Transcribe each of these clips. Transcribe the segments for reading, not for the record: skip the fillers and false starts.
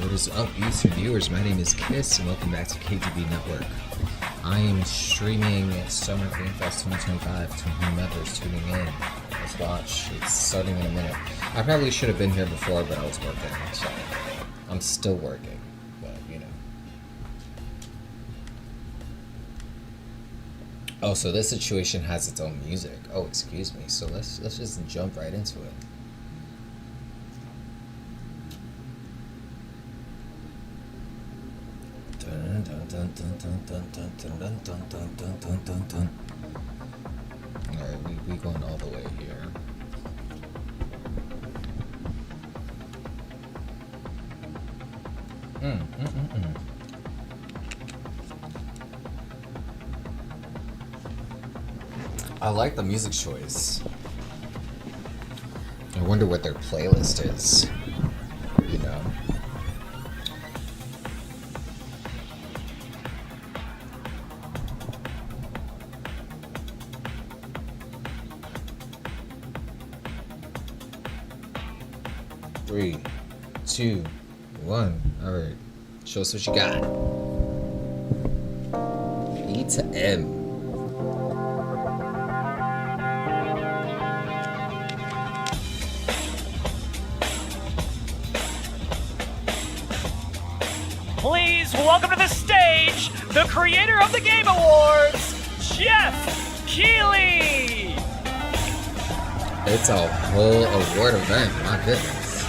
What is up, YouTube viewers? My name is Kiss, and welcome back to KTB Network. I am streaming Summer Game Fest 2025 to whomever's tuning in. Let's watch. It's starting in a minute. I probably should have been here before, but I was working, so I'm still working, but you know. Oh, so this situation has its own music. Oh, excuse me. So let's just jump right into it. Alright, we going all the way here. I like the music choice. I wonder what their playlist is, you know. Three, two, one. All right, show us what you got. E to M. Please welcome to the stage the creator of the Game Awards, Jeff Keighley. It's a whole award event. My goodness.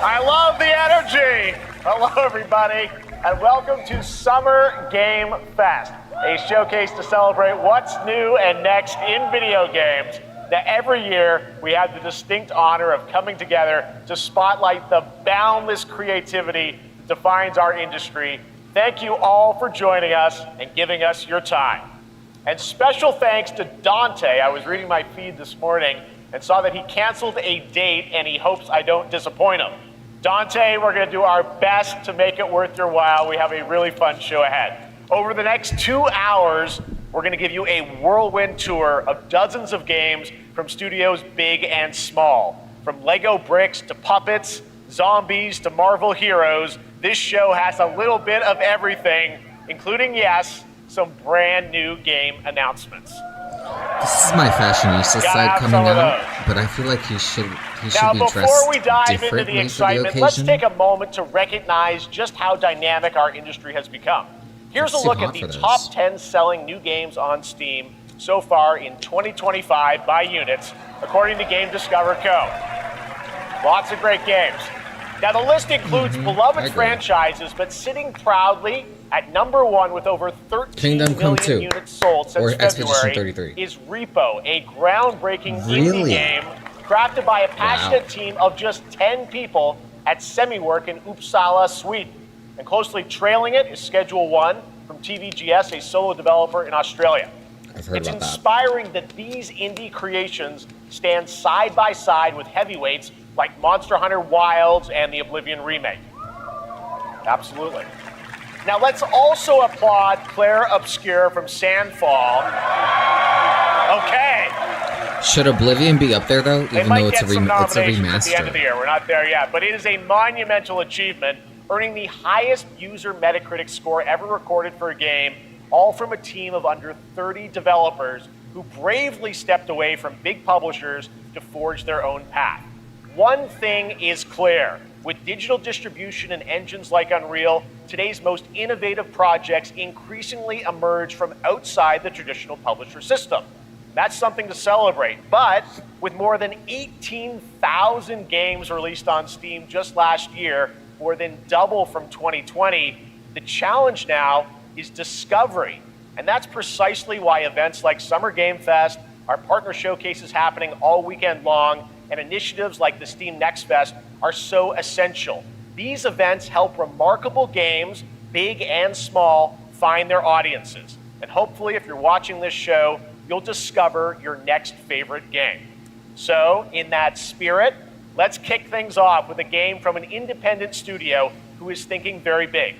I love the energy. Hello, everybody, and welcome to Summer Game Fest, a showcase to celebrate what's new and next in video games. Now, every year, we have the distinct honor of coming together to spotlight the boundless creativity that defines our industry. Thank you all for joining us and giving us your time. And special thanks to Dante. I was reading my feed this morning and saw that he canceled a date, and he hopes I don't disappoint him. Dante, we're going to do our best to make it worth your while. We have a really fun show ahead. Over the next 2 hours, we're going to give you a whirlwind tour of dozens of games from studios big and small. From Lego bricks to puppets, zombies to Marvel heroes, this show has a little bit of everything, including, yes, some brand new game announcements. This is my fashionista side coming out, but I feel like he should be dressed Now, before we dive into differently the for the excitement, let's occasion. take a moment to recognize just how dynamic our industry has become. Here's It's a too look hot at the for this. top 10 selling new games on Steam so far in 2025 by units, according to Game Discover Co. Lots of great games. Now, the list includes I beloved agree. franchises, but sitting proudly at number one with over 13 Kingdom Come million 2, units sold since or Expedition February 33. is Repo, a groundbreaking indie Really? game crafted by a passionate Wow. team of just 10 people at Semiwork in Uppsala, Sweden. And closely trailing it is Schedule 1 from TVGS, a solo developer in Australia. I've heard It's about that. inspiring that these indie creations stand side by side with heavyweights like Monster Hunter Wilds and the Oblivion remake. Absolutely. Now let's also applaud Claire Obscure from Sandfall. Okay. Should Oblivion be up there though, They even might though it's get a, some it's a nominations at the end of the remaster? year. We're not there yet, but it is a monumental achievement, earning the highest user Metacritic score ever recorded for a game, all from a team of under 30 developers who bravely stepped away from big publishers to forge their own path. One thing is clear. With digital distribution and engines like Unreal, today's most innovative projects increasingly emerge from outside the traditional publisher system. That's something to celebrate. But with more than 18,000 games released on Steam just last year, more than double from 2020, the challenge now is discovery. And that's precisely why events like Summer Game Fest, our partner showcases happening all weekend long, and initiatives like the Steam Next Fest are so essential. These events help remarkable games, big and small, find their audiences. And hopefully, if you're watching this show, you'll discover your next favorite game. So, in that spirit, let's kick things off with a game from an independent studio who is thinking very big.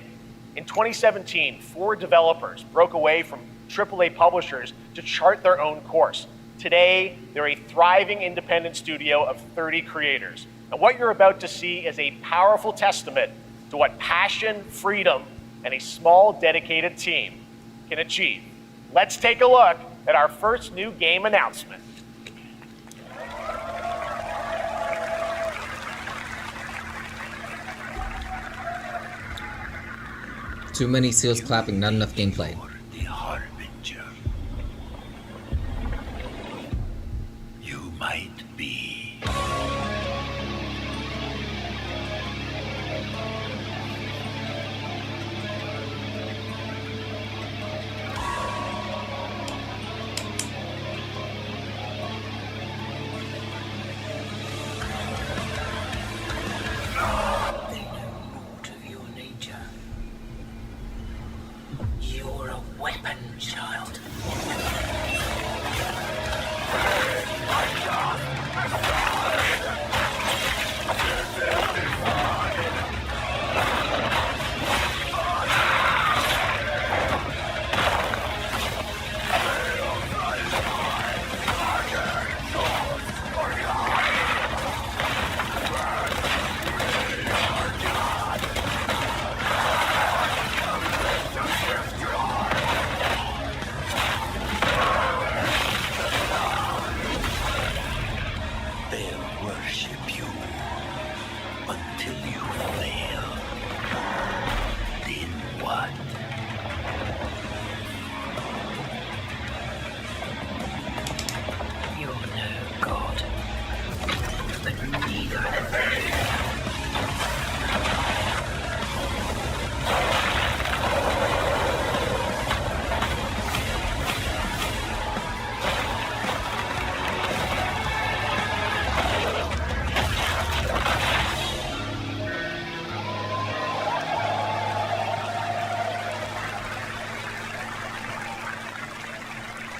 In 2017, 4 developers broke away from AAA publishers to chart their own course. Today, they're a thriving independent studio of 30 creators. And what you're about to see is a powerful testament to what passion, freedom, and a small, dedicated team can achieve. Let's take a look at our first new game announcement. Too many seals clapping, not enough gameplay. The Harbinger. You might be. They know naught of your nature. You're a weapon, child. They'll worship you until you fail. Then what? You're no god, but neither are they.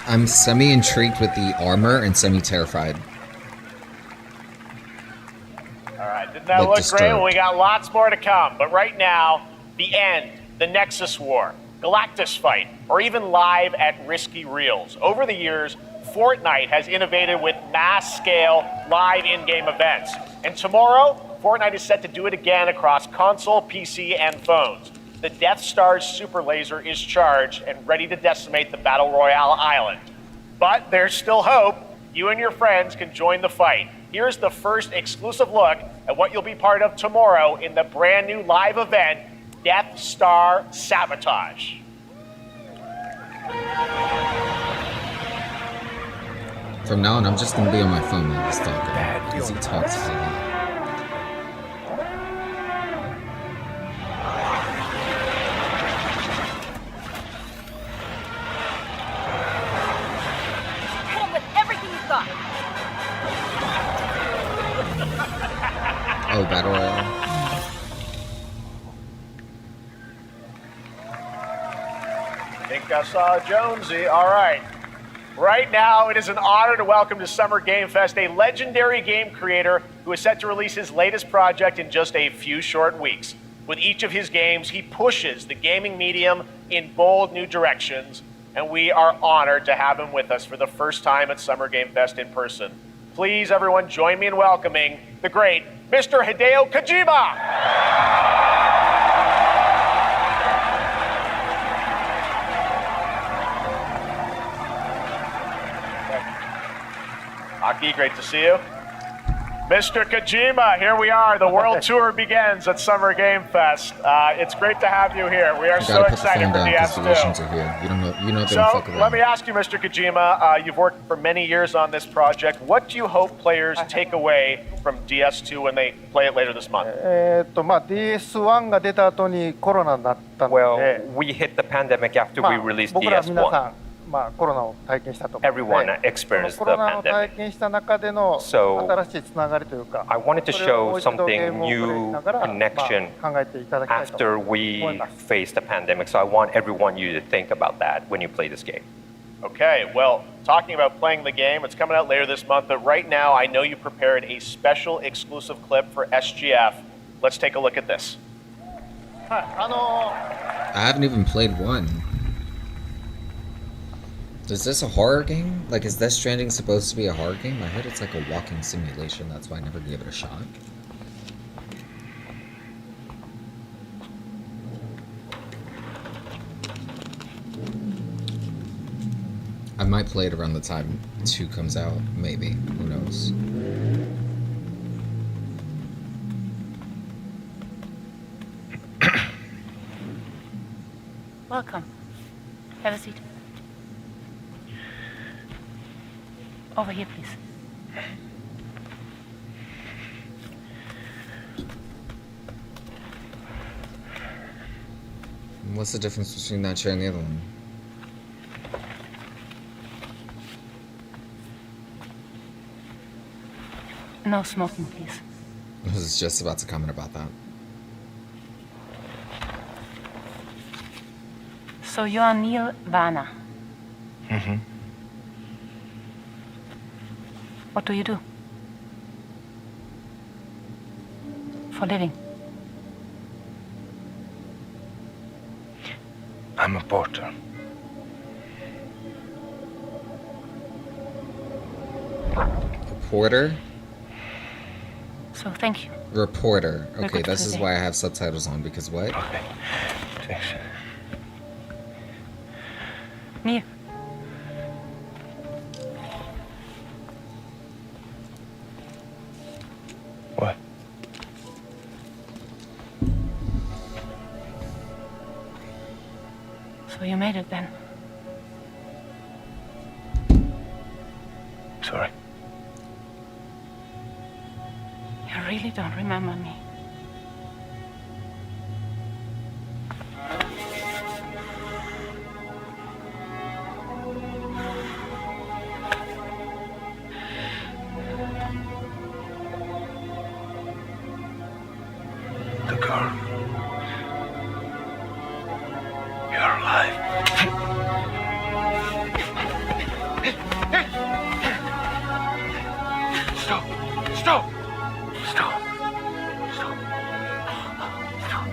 I'm semi-intrigued with the armor and semi-terrified. All right, didn't that look great? Well, we got lots more to come. But right now, the end, the Nexus War, Galactus Fight, or even live at Risky Reels. Over the years, Fortnite has innovated with mass-scale live in-game events. And tomorrow, Fortnite is set to do it again across console, PC, and phones. The Death Star's super laser is charged and ready to decimate the Battle Royale island. But there's still hope. You and your friends can join the fight. Here's the first exclusive look at what you'll be part of tomorrow in the brand new live event, Death Star Sabotage. From now on, I'm just gonna be on my phone while he's talking. Because he talks a lot. Oh, Battle Royale. I think I saw Jonesy. All right. Right now, it is an honor to welcome to Summer Game Fest a legendary game creator who is set to release his latest project in just a few short weeks. With each of his games, he pushes the gaming medium in bold new directions, and we are honored to have him with us for the first time at Summer Game Fest in person. Please, everyone, join me in welcoming the great Mr. Hideo Kojima. Aki, great to see you. Mr. Kojima, here we are. The world tour begins at Summer Game Fest. It's great to have you here. We are so excited for DS2. So let me ask you, Mr. Kojima, you've worked for many years on this project. What do you hope players take away from DS2 when they play it later this month? DS1 が出た後にコロナになったので、 Well, we hit the pandemic after we released 僕ら皆さ DS1. ん、コロナを体験したと思うので、 Everyone experienced コ the ロナを体 pandemic. 験した中での So, 新しいつながりというか、 I wanted to それをも show う一度ゲー something ムをプレイし new ながら、 connection 考えていただきたいと after 思い we ます。 faced the pandemic. So I want everyone you to think about that when you play this game. Okay, well, talking about playing the game, it's coming out later this month, but right now I know you prepared a special exclusive clip for SGF. Let's take a look at this. はい、I haven't even played one. Is this a horror game? Like, is Death Stranding supposed to be a horror game? I heard it's like a walking simulation. That's why I never gave it a shot. I might play it around the time 2 comes out. Maybe. Who knows? Welcome. Have a seat. Over here, please. What's the difference between that chair and the other one? No smoking, please. I was just about to comment about that. So you are Neil Varner. Mm-hmm. What do you do? For living? I'm a porter. Reporter? So thank you. Reporter. We're Okay, good for this is today. why I have subtitles on, because what? Okay. Thanks. Neil. What? So you made it then? Sorry. You really don't remember me. The girl. You're alive. Stop! Stop! Stop! Stop! Stop!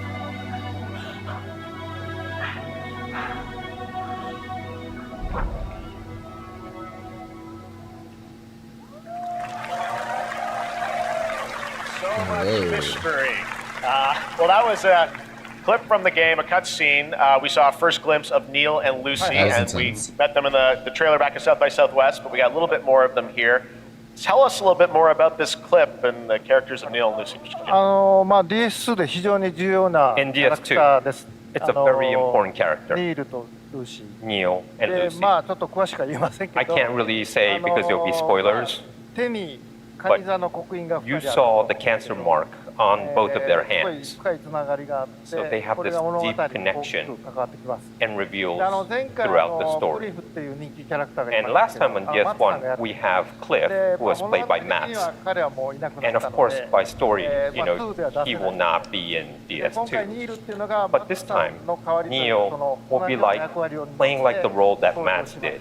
So much Whoa. mystery. Well, that was a clip from the game, a cutscene. We saw a first glimpse of Neil and Lucy, That was and we intense. met them in the trailer back at South by Southwest, but we got a little bit more of them here. Tell us a little bit more about this clip and the characters of Neil and Lucy. DS2 で非常に重要なキ In ャラ DS2 クターです。 It's a very important character. ニールとルーシー。 Neil and で、 Lucy. まあちょっと詳しくは言えませんけ I ど。 can't really say because there'll be spoilers. 手にカニ座の刻印が You 2人 saw the cancer mark on both of their すごい hands 深いつながりがあって、 So they have これ this が物語に deep 大き connection く関わってきます。 and reveals で前回 throughout the クリ story. フっていう人気キャラクターがい And ま last したけ time ど on マッツさんがや DS1, って we have Cliff, で who was 物 played 語 by 的には Matt. 彼はもういなくな And った of の course, で、 by story, you まあ know, 2では出せない he will not be in で今回 DS2. ニールっていうのが But this マッツさ time, んの代わりという Neil その will 同 be じような like 役割を担って playing like the role that 登場 Matt します did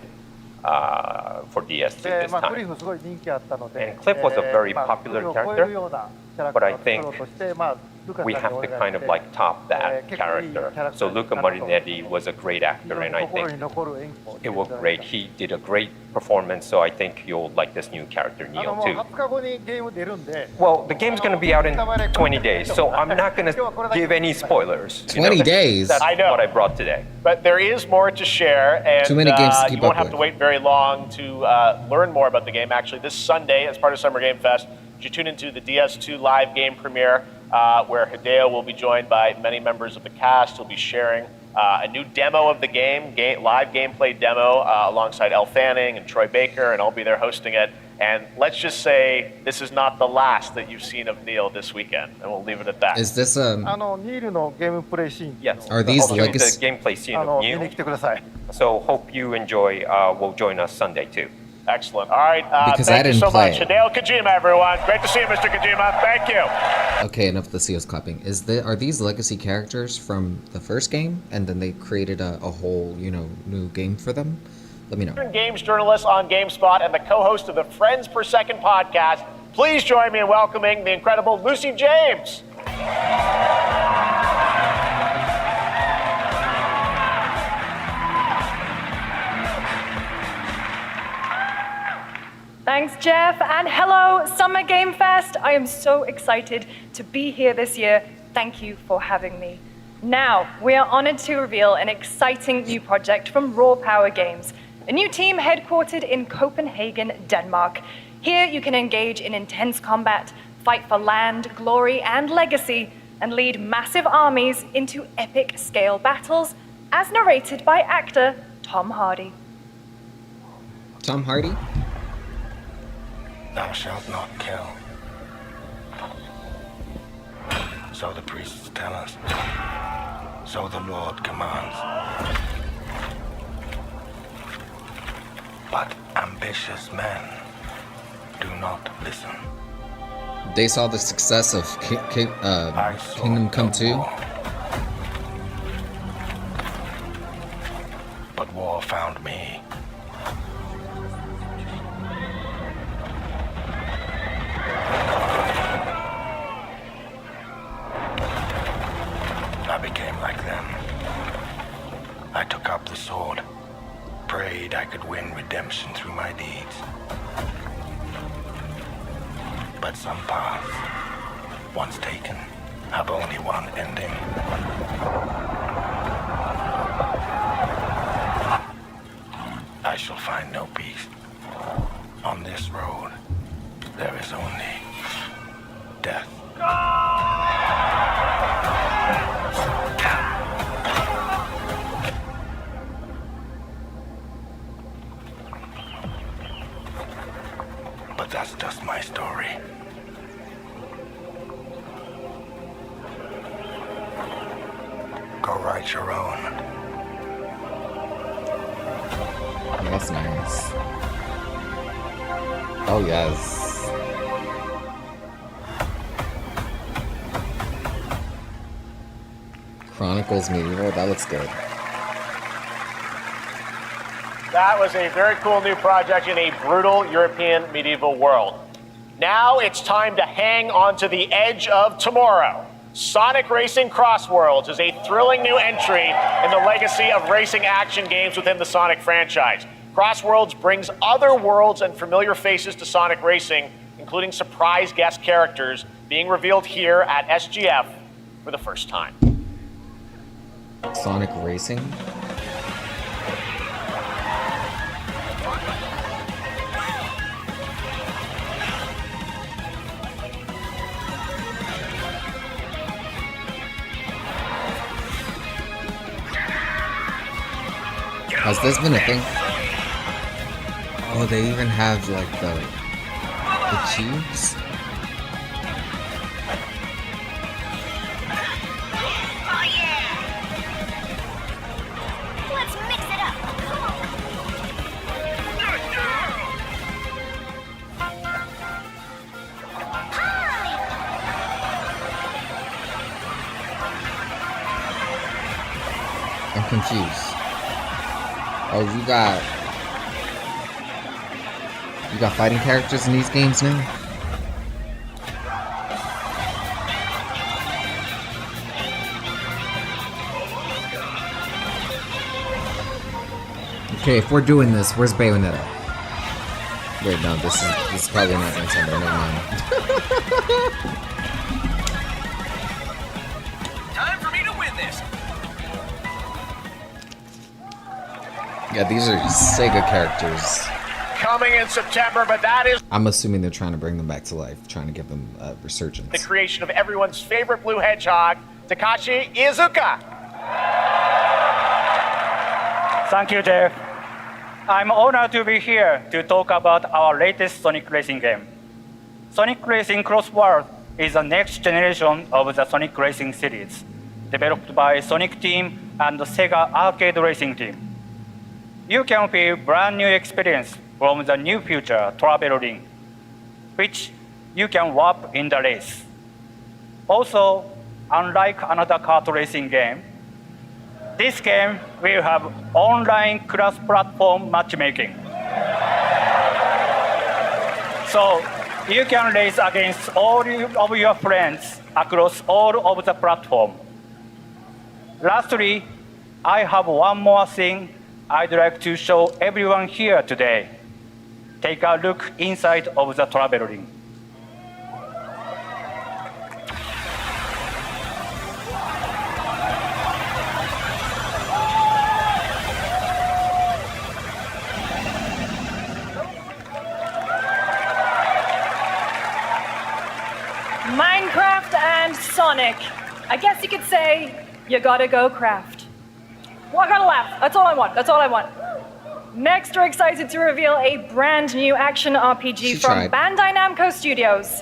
for DS2 で this まあ、クリ time. フすごい人気あったので、 And Cliff was a very まあ popular クリフを超えるようなキャラク But タ I ーを作ろ think うとして、まあ、ルカさん we に have お to 願い kind し of て like top that 結構いいキャラ character. クター So に Luca なったと思います Marinetti was a great 非 actor, 常に and I 心 think に残る演技をして it いた was だい great. た He did a great performance, so I think you'll like this new character, も Neil, う too. 20日後にゲーム出るんで Well, the game's going to be out in 20 days, so I'm not going to give any spoilers. you know? 20 days? That's I know. what I brought today. But there is more to share, and Too many games to keep you won't up have with. to wait very long to learn more about the game. Actually, this Sunday, as part of Summer Game Fest, you tune into the DS2 live game premiere, where Hideo will be joined by many members of the cast. He'll be sharing a new demo of the game, live gameplay demo, alongside Elle Fanning and Troy Baker, and I'll be there hosting it. And let's just say this is not the last that you've seen of Neil this weekend, and we'll leave it at that. Is this ニールのゲームプレイシーン Yes. Are these I'll show you legacy- the gameplay scene 見 of に Neil. 来てください So hope you enjoy. Will join us Sunday too. Excellent. All right. Because I thank you didn't so play much. it. Hideo Kojima, everyone. Great to see you, Mr. Kojima. Thank you. Okay, enough of the CEO's clapping. Are these legacy characters from the first game, and then they created a whole, new game for them? Let me know. Games journalist on GameSpot and the co-host of the Friends Per Second podcast. Please join me in welcoming the incredible Lucy James. Thanks, Jeff, and hello, Summer Game Fest. I am so excited to be here this year. Thank you for having me. Now, we are honored to reveal an exciting new project from Raw Power Games, a new team headquartered in Copenhagen, Denmark. Here you can engage in intense combat, fight for land, glory, and legacy, and lead massive armies into epic scale battles, as narrated by actor Tom Hardy. Tom Hardy? Thou shalt not kill. So the priests tell us. So the Lord commands. But ambitious men do not listen. They saw the success of I saw Kingdom Come no 2. war. But war found me. I became like them. I took up the sword, prayed I could win redemption through my deeds. But some paths, once taken, have only one ending. I shall find no peace. On this road, there is only death. But that's just my story. Go write your own. That's nice. Oh, yes. Chronicles Medieval, that looks good. That was a very cool new project in a brutal European medieval world. Now it's time to hang on to the edge of tomorrow. Sonic Racing Crossworlds is a thrilling new entry in the legacy of racing action games within the Sonic franchise. Crossworlds brings other worlds and familiar faces to Sonic Racing, including surprise guest characters being revealed here at SGF for the first time. Sonic Racing? Has this been a thing? Oh, they even have like the cubes? Oh yeah! Let's mix it up. Come on! I'm confused. Oh, you got fighting characters in these games now? Okay, if we're doing this, where's Bayonetta? Wait, no, this is probably not Nintendo, never mind. Time for me to win this. Yeah, these are Sega characters. Coming in September, but that is I'm assuming they're trying to bring them back to life, trying to give them a the resurgence. creation of everyone's favorite blue hedgehog, Takashi Iizuka. Thank you, Jeff. I'm honored to be here to talk about our latest Sonic Racing game. Sonic Racing Crossworld is the next generation of the Sonic Racing series, developed by Sonic Team and the Sega Arcade Racing Team. You can feel brand new experience from the new future travel ring, which you can warp in the race. Also, unlike another kart racing game, this game will have online cross-platform matchmaking. So you can race against all of your friends across all of the platform. Lastly, I have one more thing I'd like to show everyone here today. take a look inside of the travel ring. Minecraft and Sonic. I guess you could say, you gotta go craft. Well, I gotta laugh. That's all I want. That's all I want. Next, we're excited to reveal a brand new action RPG She from tried. Bandai Namco Studios.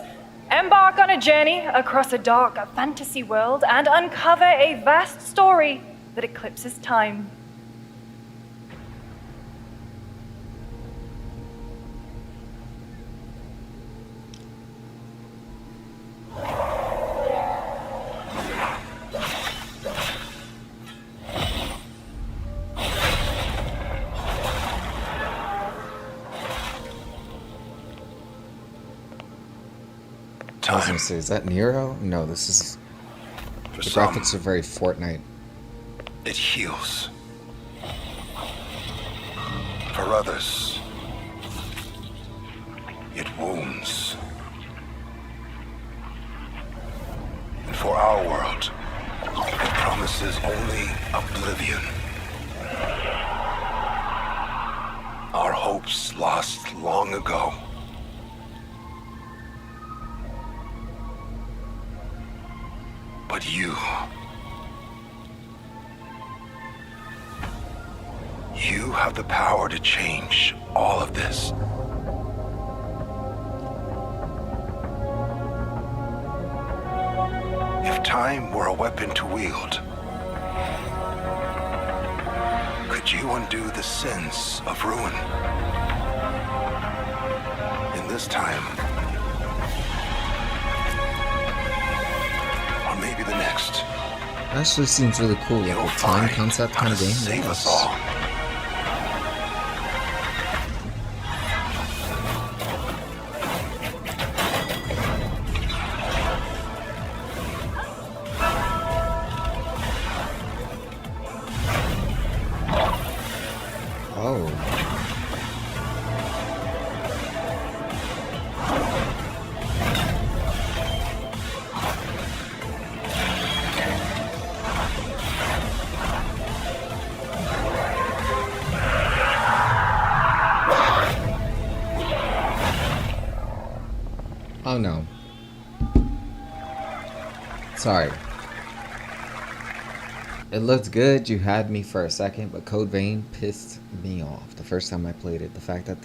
Embark on a journey across a dark fantasy world and uncover a vast story that eclipses time. I was Time gonna say, is that Nero? No, this is. for The some, graphics are very Fortnite. it heals. For others, it wounds. And for our world, it promises only oblivion. Our hopes lost long ago. But you have the power to change all of this. If time were a weapon to wield, could you undo the sins of ruin? In this time, or maybe the next, Actually seems really cool, like you'll a time find concept how kind of to game. save us Yes. all. Oh. Oh no. Sorry. It looked good, you had me for a second, but Code Vein pissed me off the first time I played it. The fact that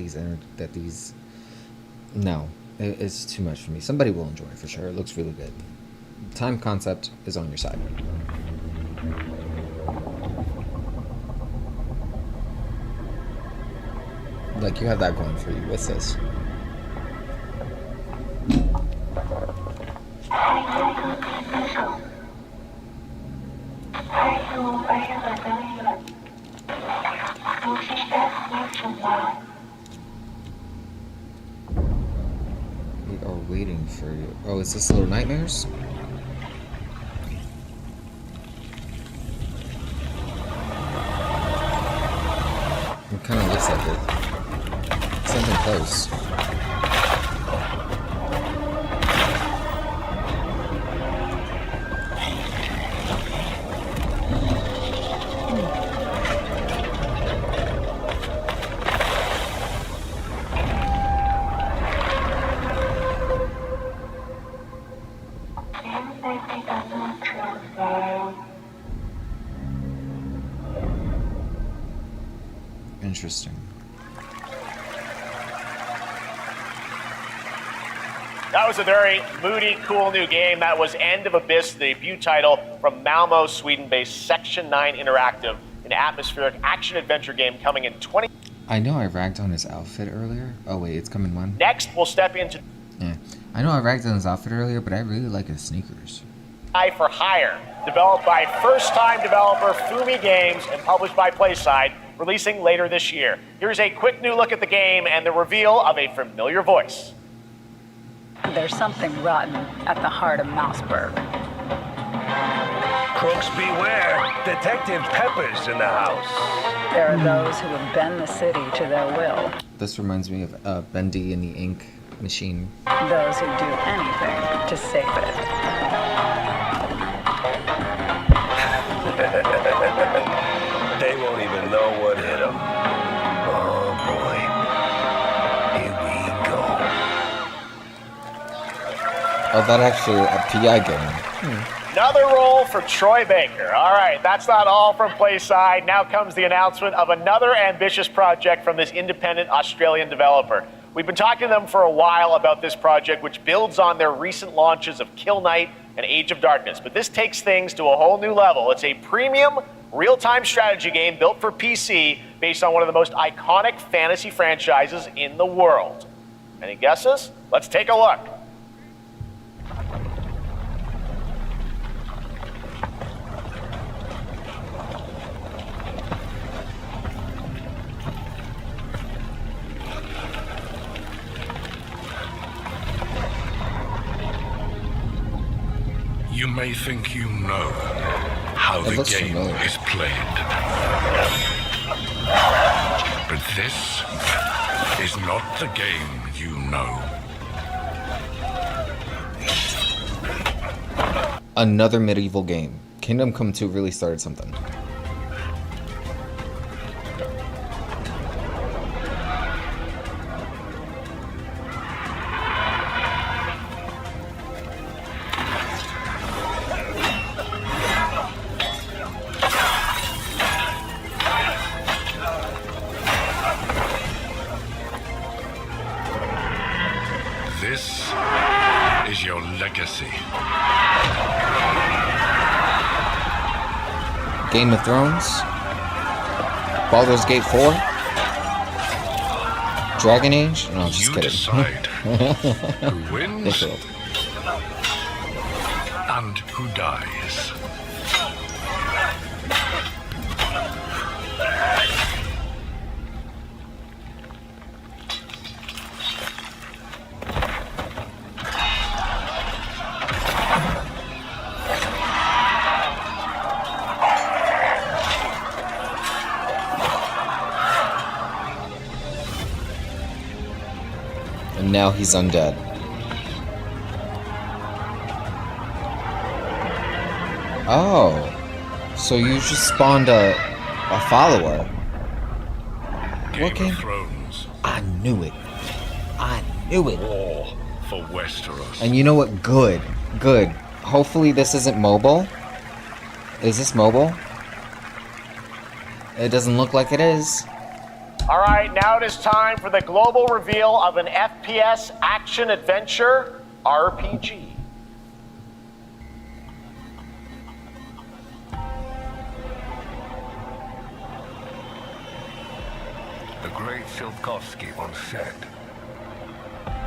no, it's too much for me. Somebody will enjoy it for sure. It looks really good. Time concept is on your side. Like, you have that going for you. What's this? We are waiting for you. Oh, is this Little Nightmares? It kind of looks like it. Something close. Interesting. That was a very moody, cool new game. That was End of Abyss, the debut title from Malmo, Sweden-based Section 9 Interactive, an atmospheric action-adventure game coming in 20... I know I ragged on his outfit earlier. Oh wait, it's coming one. Next, we'll step into Yeah. I know I ragged on his outfit earlier, but I really like his sneakers. Die for Hire, developed by first-time developer Fumi Games and published by PlaySide, releasing later this year. Here's a quick new look at the game and the reveal of a familiar voice. There's something rotten at the heart of Mouseburg. Crooks beware. Detective Pepper's in the house. There are those who would bend the city to their will. This reminds me of Bendy and the Ink Machine. Those who do anything to save it. They won't even know what hit them. Oh boy. Here we go. Oh, that actually a PI game. Another roll for Troy Baker. All right, that's not all from Playside. Now comes the announcement of another ambitious project from this independent Australian developer. We've been talking to them for a while about this project, which builds on their recent launches of Kill Knight and Age of Darkness. But this takes things to a whole new level. It's a premium, real-time strategy game built for PC based on one of the most iconic fantasy franchises in the world. Any guesses? Let's take a look. You may think you know how the looks game familiar. is played. But this is not the game you know. Another medieval game. Kingdom Come 2 really started something. This is your legacy. Game of Thrones. Baldur's Gate 4. Dragon Age? No, just You kidding. decide who They wins failed. and who dies. And now he's undead. Oh. So you just spawned a follower. Game What game? of Thrones. I knew it. I knew it. War for Westeros. And you know what? Good. Good. Hopefully this isn't mobile. Is this mobile? It doesn't look like it is. All right, now it is time for the global reveal of an FPS action-adventure RPG. The great Silkovsky once said,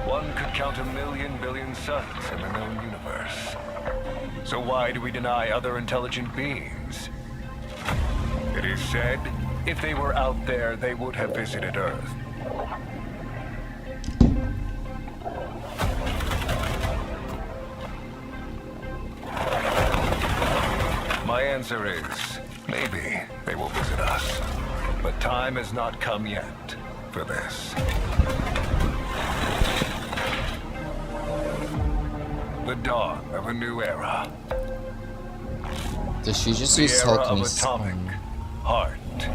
one could count 1,000,000 billion suns in the known universe. So why do we deny other intelligent beings? It is said, if they were out there, they would have visited Earth. My answer is, maybe they will visit us. But time has not come yet for this. The dawn of a new era. Does she just The use era of telekinesis? atomic heart. 2.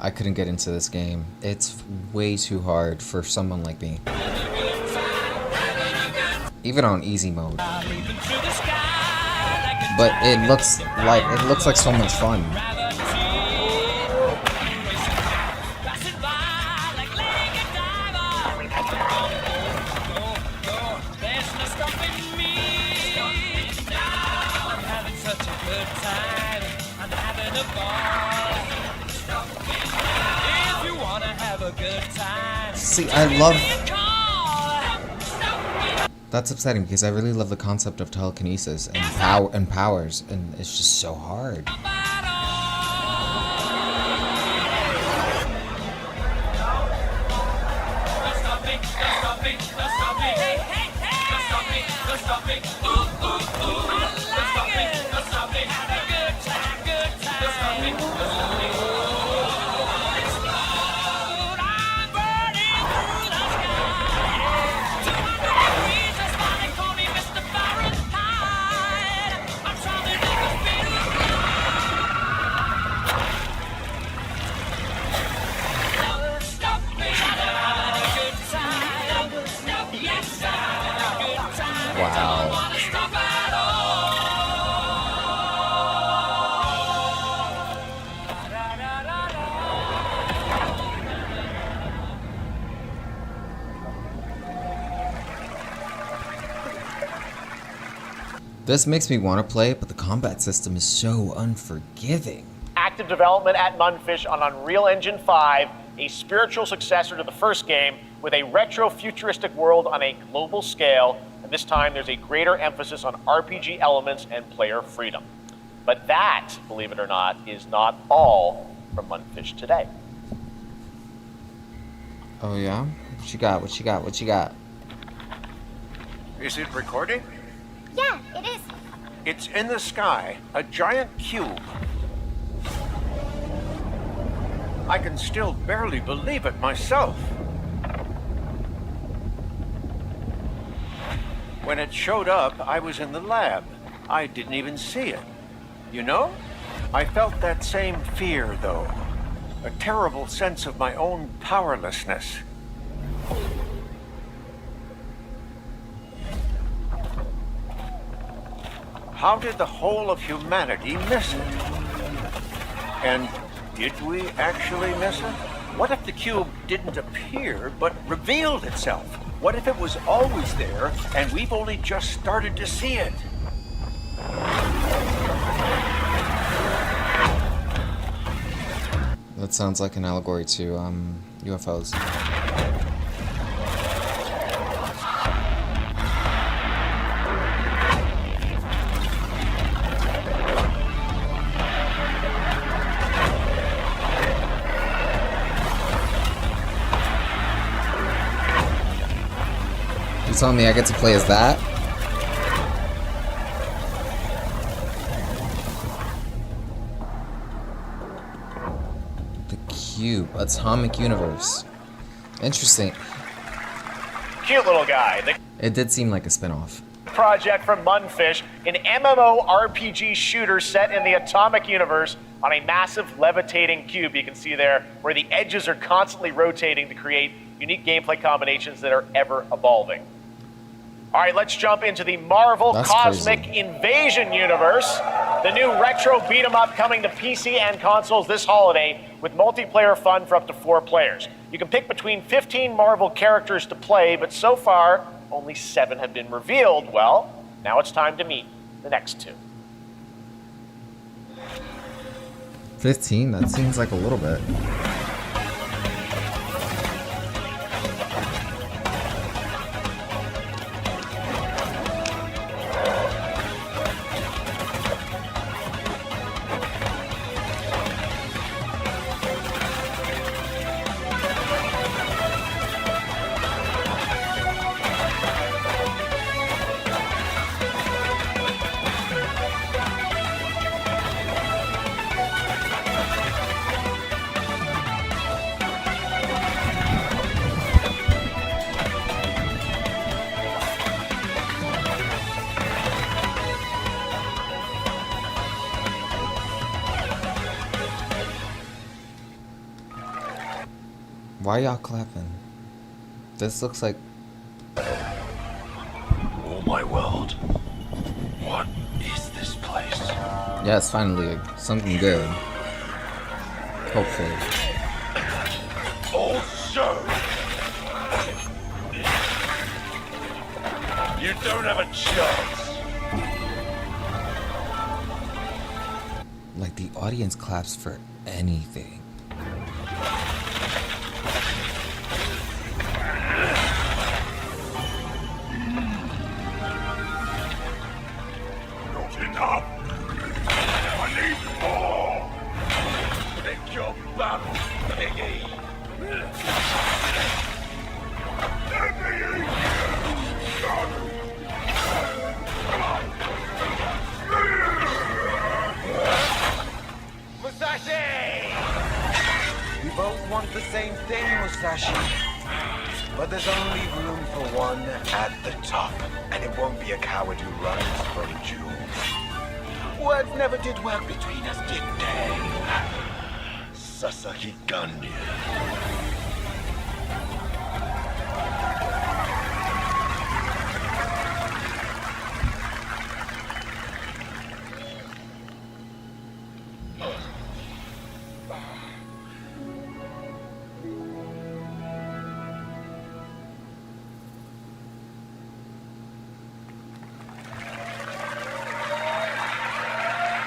I couldn't get into this game. It's way too hard for someone like me. Even on easy mode. But it looks like so much fun. See, I love... That's upsetting because I really love the concept of telekinesis and powers, and it's just so hard. Wow. This makes me want to play it, but the combat system is so unforgiving. Active development at Munfish on Unreal Engine 5, a spiritual successor to the first game with a retro-futuristic world on a global scale, and this time there's a greater emphasis on RPG elements and player freedom. But that, believe it or not, is not all from Munfish today. Oh yeah? What you got? What you got? What you got? Is it recording? Yeah, it is. It's in the sky, a giant cube. I can still barely believe it myself. When it showed up, I was in the lab. I didn't even see it. You know? I felt that same fear, though. A terrible sense of my own powerlessness. How did the whole of humanity miss it? And did we actually miss it? What if the cube didn't appear, but revealed itself? What if it was always there, and we've only just started to see it? That sounds like an allegory to UFOs. You telling me I get to play as that? The Cube, Atomic Universe. Interesting. Cute little guy. The It did seem like a spin-off. project from Munfish, an MMORPG shooter set in the Atomic Universe on a massive levitating cube. You can see there where the edges are constantly rotating to create unique gameplay combinations that are ever evolving. All right, let's jump into the Marvel That's Cosmic crazy. Invasion universe. The new retro beat 'em up coming to PC and consoles this holiday with multiplayer fun for up to 4 players. You can pick between 15 Marvel characters to play, but so far, only 7 have been revealed. Well, now it's time to meet the next 2. 15? That seems like a little bit. Why y'all clapping? This looks like... Oh my world. What is this place? Yes, finally, something good. Hopefully. Also, you don't have a chance. Like the audience claps for anything. Not enough. I need more. Pick your battle, piggy. Let me eat you, son. Musashi! We both want the same thing, Musashi. But there's only room for one at the top. And it won't be a coward who runs from jewels. Words never did work between us, did they? Sasaki Gundy.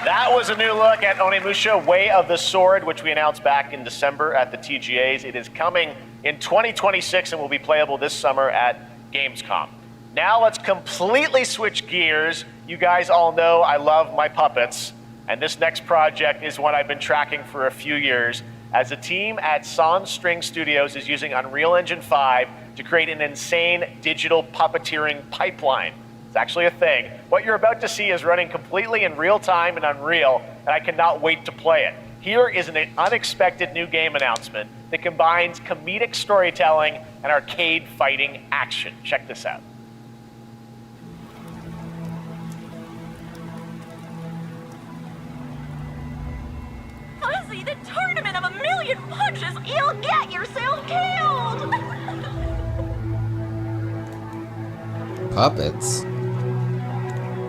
That was a new look at Onimusha Way of the Sword, which we announced back in December at the TGAs. It is coming in 2026 and will be playable this summer at Gamescom. Now let's completely switch gears. You guys all know I love my puppets, and this next project is one I've been tracking for a few years, as the team at Sans String Studios is using Unreal Engine 5 to create an insane digital puppeteering pipeline. It's actually a thing. What you're about to see is running completely in real time in Unreal, and I cannot wait to play it. Here is an unexpected new game announcement that combines comedic storytelling and arcade fighting action. Check this out. Fuzzy, the tournament of 1,000,000 punches, you'll get yourself killed! Puppets?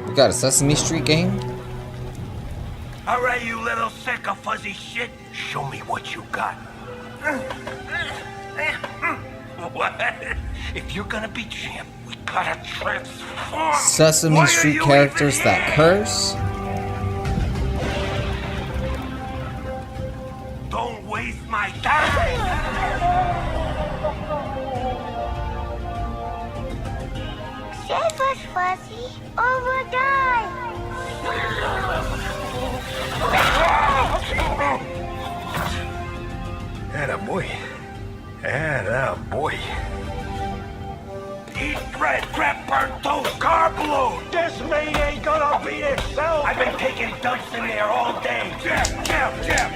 We got a Sesame Street game? All right, you little sick of fuzzy shit. Show me what you got. What? If you're gonna be champ, we gotta transform. Sesame Street characters that curse? Don't waste my time. Save us, Fuzzy, or we'll die. Attaboy. Attaboy. Eat bread, crap, burnt toast, carb load. This meat ain't gonna beat itself. I've been taking dumps in there all day. Jab.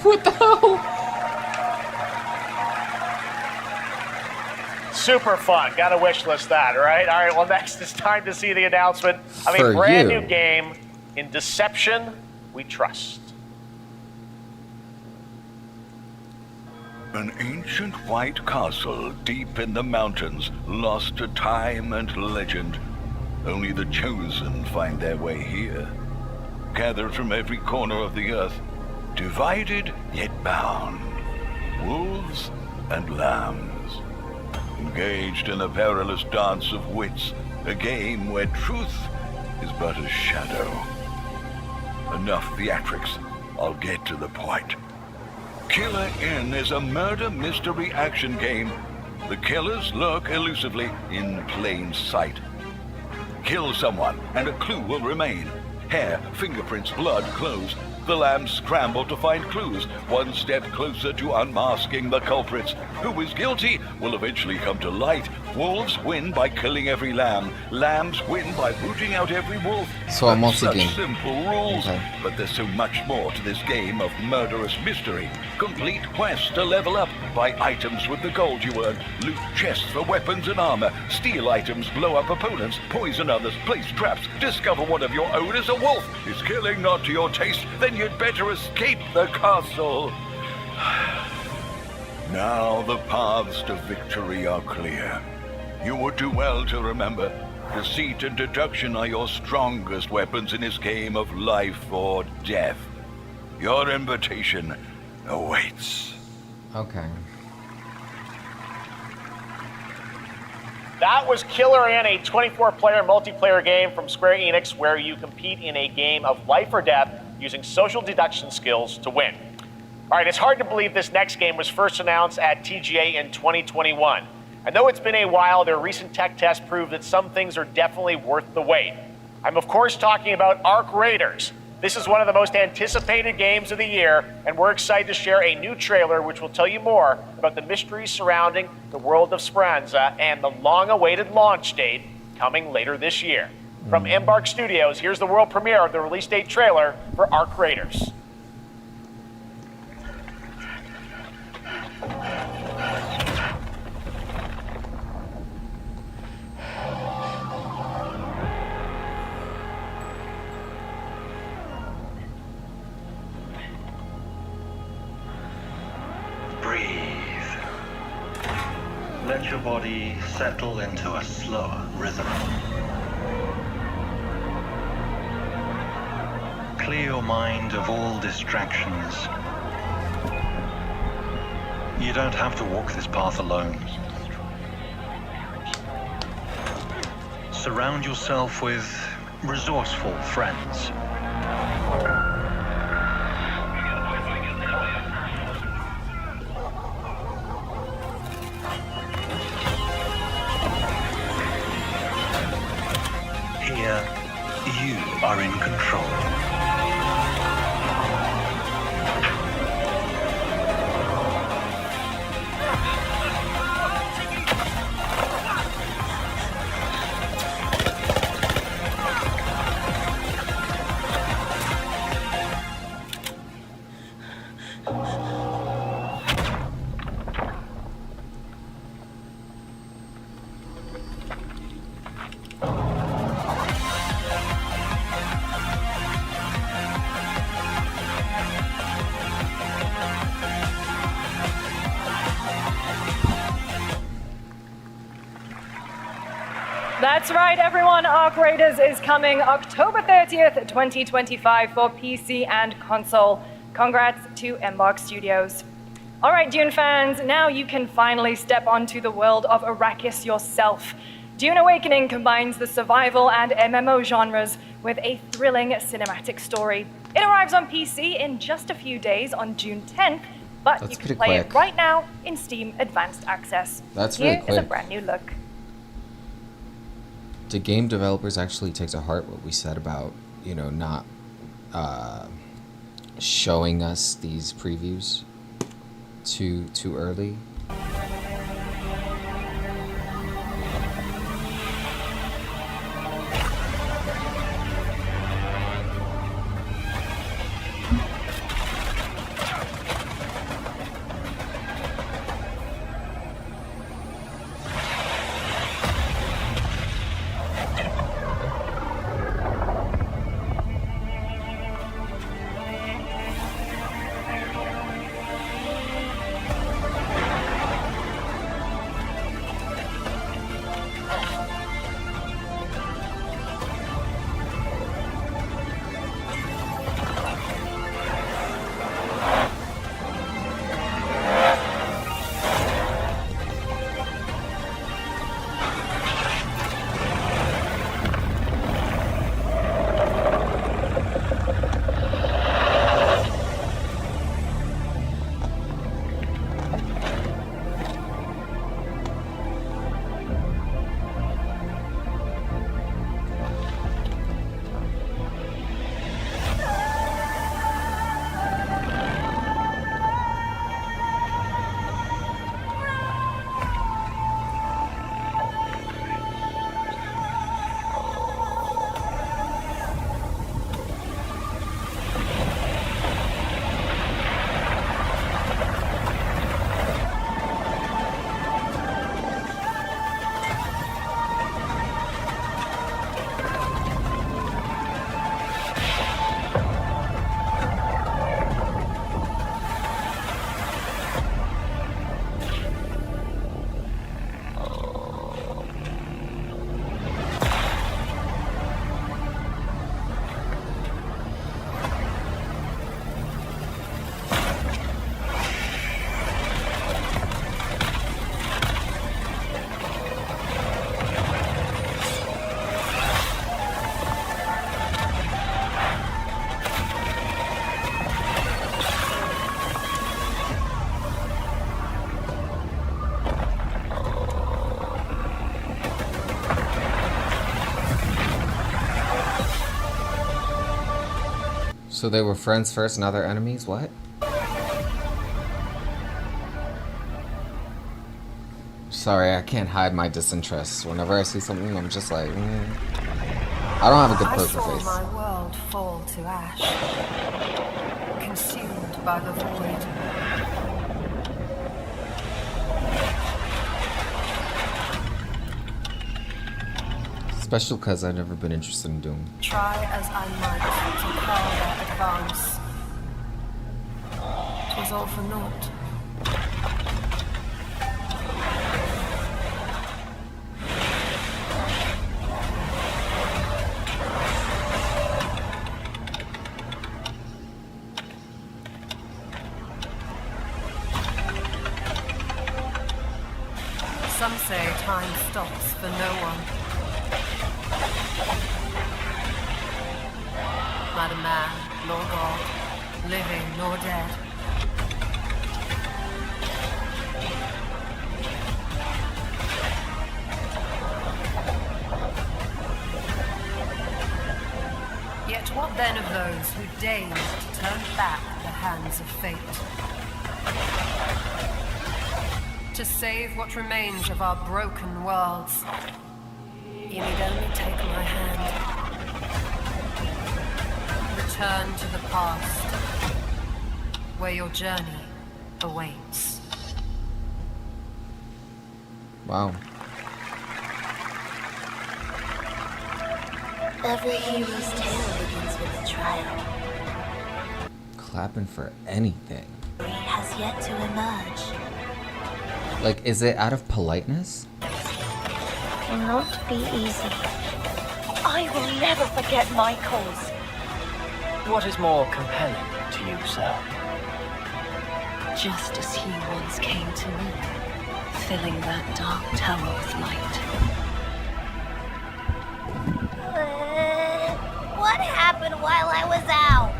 What the hell? Super fun. Got to wish list that, right? All right, well, next it's time to see the announcement of a brand new game in Deception We Trust. An ancient white castle deep in the mountains, lost to time and legend. Only the chosen find their way here. Gathered from every corner of the earth, divided yet bound. Wolves and lambs, engaged in a perilous dance of wits, a game where truth is but a shadow. Enough theatrics, I'll get to the point. Killer Inn is a murder mystery action game. The killers lurk elusively in plain sight. Kill someone and a clue will remain. Hair, fingerprints, blood, clothes. The lambs scramble to find clues, one step closer to unmasking the culprits. Who is guilty will eventually come to light. Wolves win by killing every lamb. Lambs win by rooting out every wolf. So a multi-game. Such simple rules. Okay. But there's so much more to this game of murderous mystery. Complete quests to level up. Buy items with the gold you earn. Loot chests for weapons and armor. Steal items, blow up opponents, poison others, place traps. Discover one of your own is a wolf. Is killing not to your taste? Then you'd better escape the castle. Now the paths to victory are clear. You would do well to remember, deceit and deduction are your strongest weapons in this game of life or death. Your invitation awaits. Okay. That was Killer Inn, a 24-player multiplayer game from Square Enix where you compete in a game of life or death using social deduction skills to win. All right, it's hard to believe this next game was first announced at TGA in 2021. And though it's been a while, their recent tech tests prove that some things are definitely worth the wait. I'm of course talking about Arc Raiders. This is one of the most anticipated games of the year, and we're excited to share a new trailer which will tell you more about the mysteries surrounding the world of Speranza and the long-awaited launch date coming later this year. From Embark Studios, here's the world premiere of the release date trailer for Arc Raiders. Let your body settle into a slower rhythm. Clear your mind of all distractions. You don't have to walk this path alone. Surround yourself with resourceful friends. Here, you are in control. That's right, everyone. Arc Raiders is coming October 30th, 2025 for PC and console. Congrats to Embark Studios. All right, Dune fans, now you can finally step onto the world of Arrakis yourself. Dune Awakening combines the survival and MMO genres with a thrilling cinematic story. It arrives on PC in just a few days on June 10th, but That's you can pretty play it quick. right now in Steam Advanced Access. That's Here really is a quick. brand new look. Do game developers actually take to heart what we said about, not showing us these previews too early? So they were friends first, now they're enemies? What? Sorry, I can't hide my disinterest. Whenever I see something, I'm just like, I don't have a good poker face. I saw my world fall to ash, consumed by the void. Especially because I've never been interested in Doom. Try as I might to quell their advance. 'Twas all for naught. Some say time stops for no one. Neither man nor God, living nor dead. Yet what then of those who deigned to turn back the hands of fate? To save what remains of our broken worlds, you need only take my hand. Return to the past, where your journey awaits. Wow. Every hero's tale begins with a trial. Clapping for anything. He has yet to emerge. Like, is it out of politeness? Cannot be easy. I will never forget my cause. What is more compelling to you, sir? Just as he once came to me, filling that dark tower with light. What happened while I was out?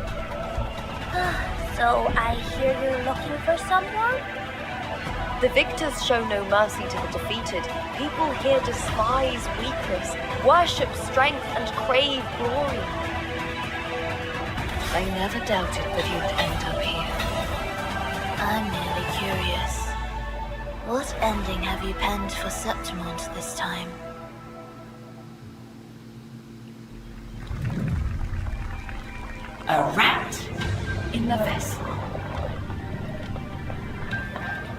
So I hear you're looking for someone? The victors show no mercy to the defeated. People here despise weakness, worship strength, and crave glory. I never doubted that you'd end up here. I'm merely curious. What ending have you penned for Septimont this time? A rat in the vessel.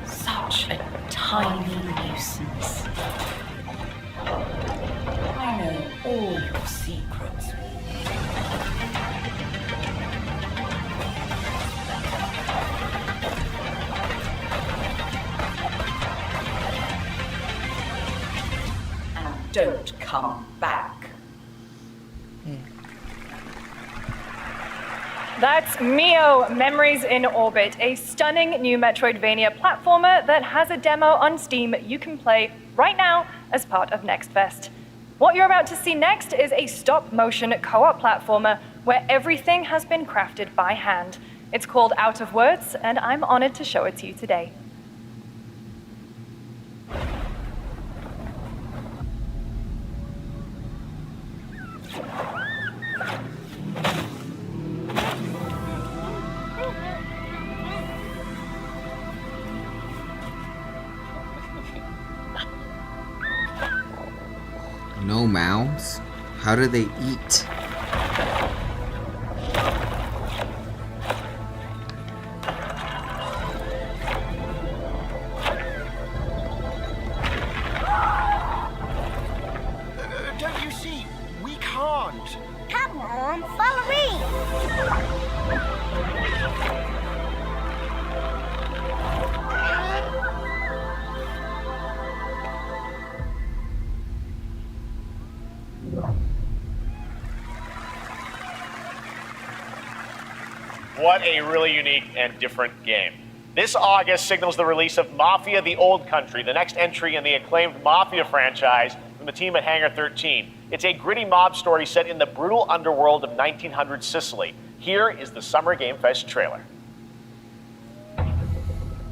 Such a tiny nuisance. I know all your secrets. And don't come back. That's Mio, Memories in Orbit, a stunning new Metroidvania platformer that has a demo on Steam you can play right now as part of Next Fest. What you're about to see next is a stop-motion co-op platformer where everything has been crafted by hand. It's called Out of Words, and I'm honored to show it to you today. No mouths? How do they eat? Don't you see? We can't. Come on, follow me. What a really unique and different game. This August signals the release of Mafia: The Old Country, the next entry in the acclaimed Mafia franchise from the team at Hangar 13. It's a gritty mob story set in the brutal underworld of 1900 Sicily. Here is the Summer Game Fest trailer.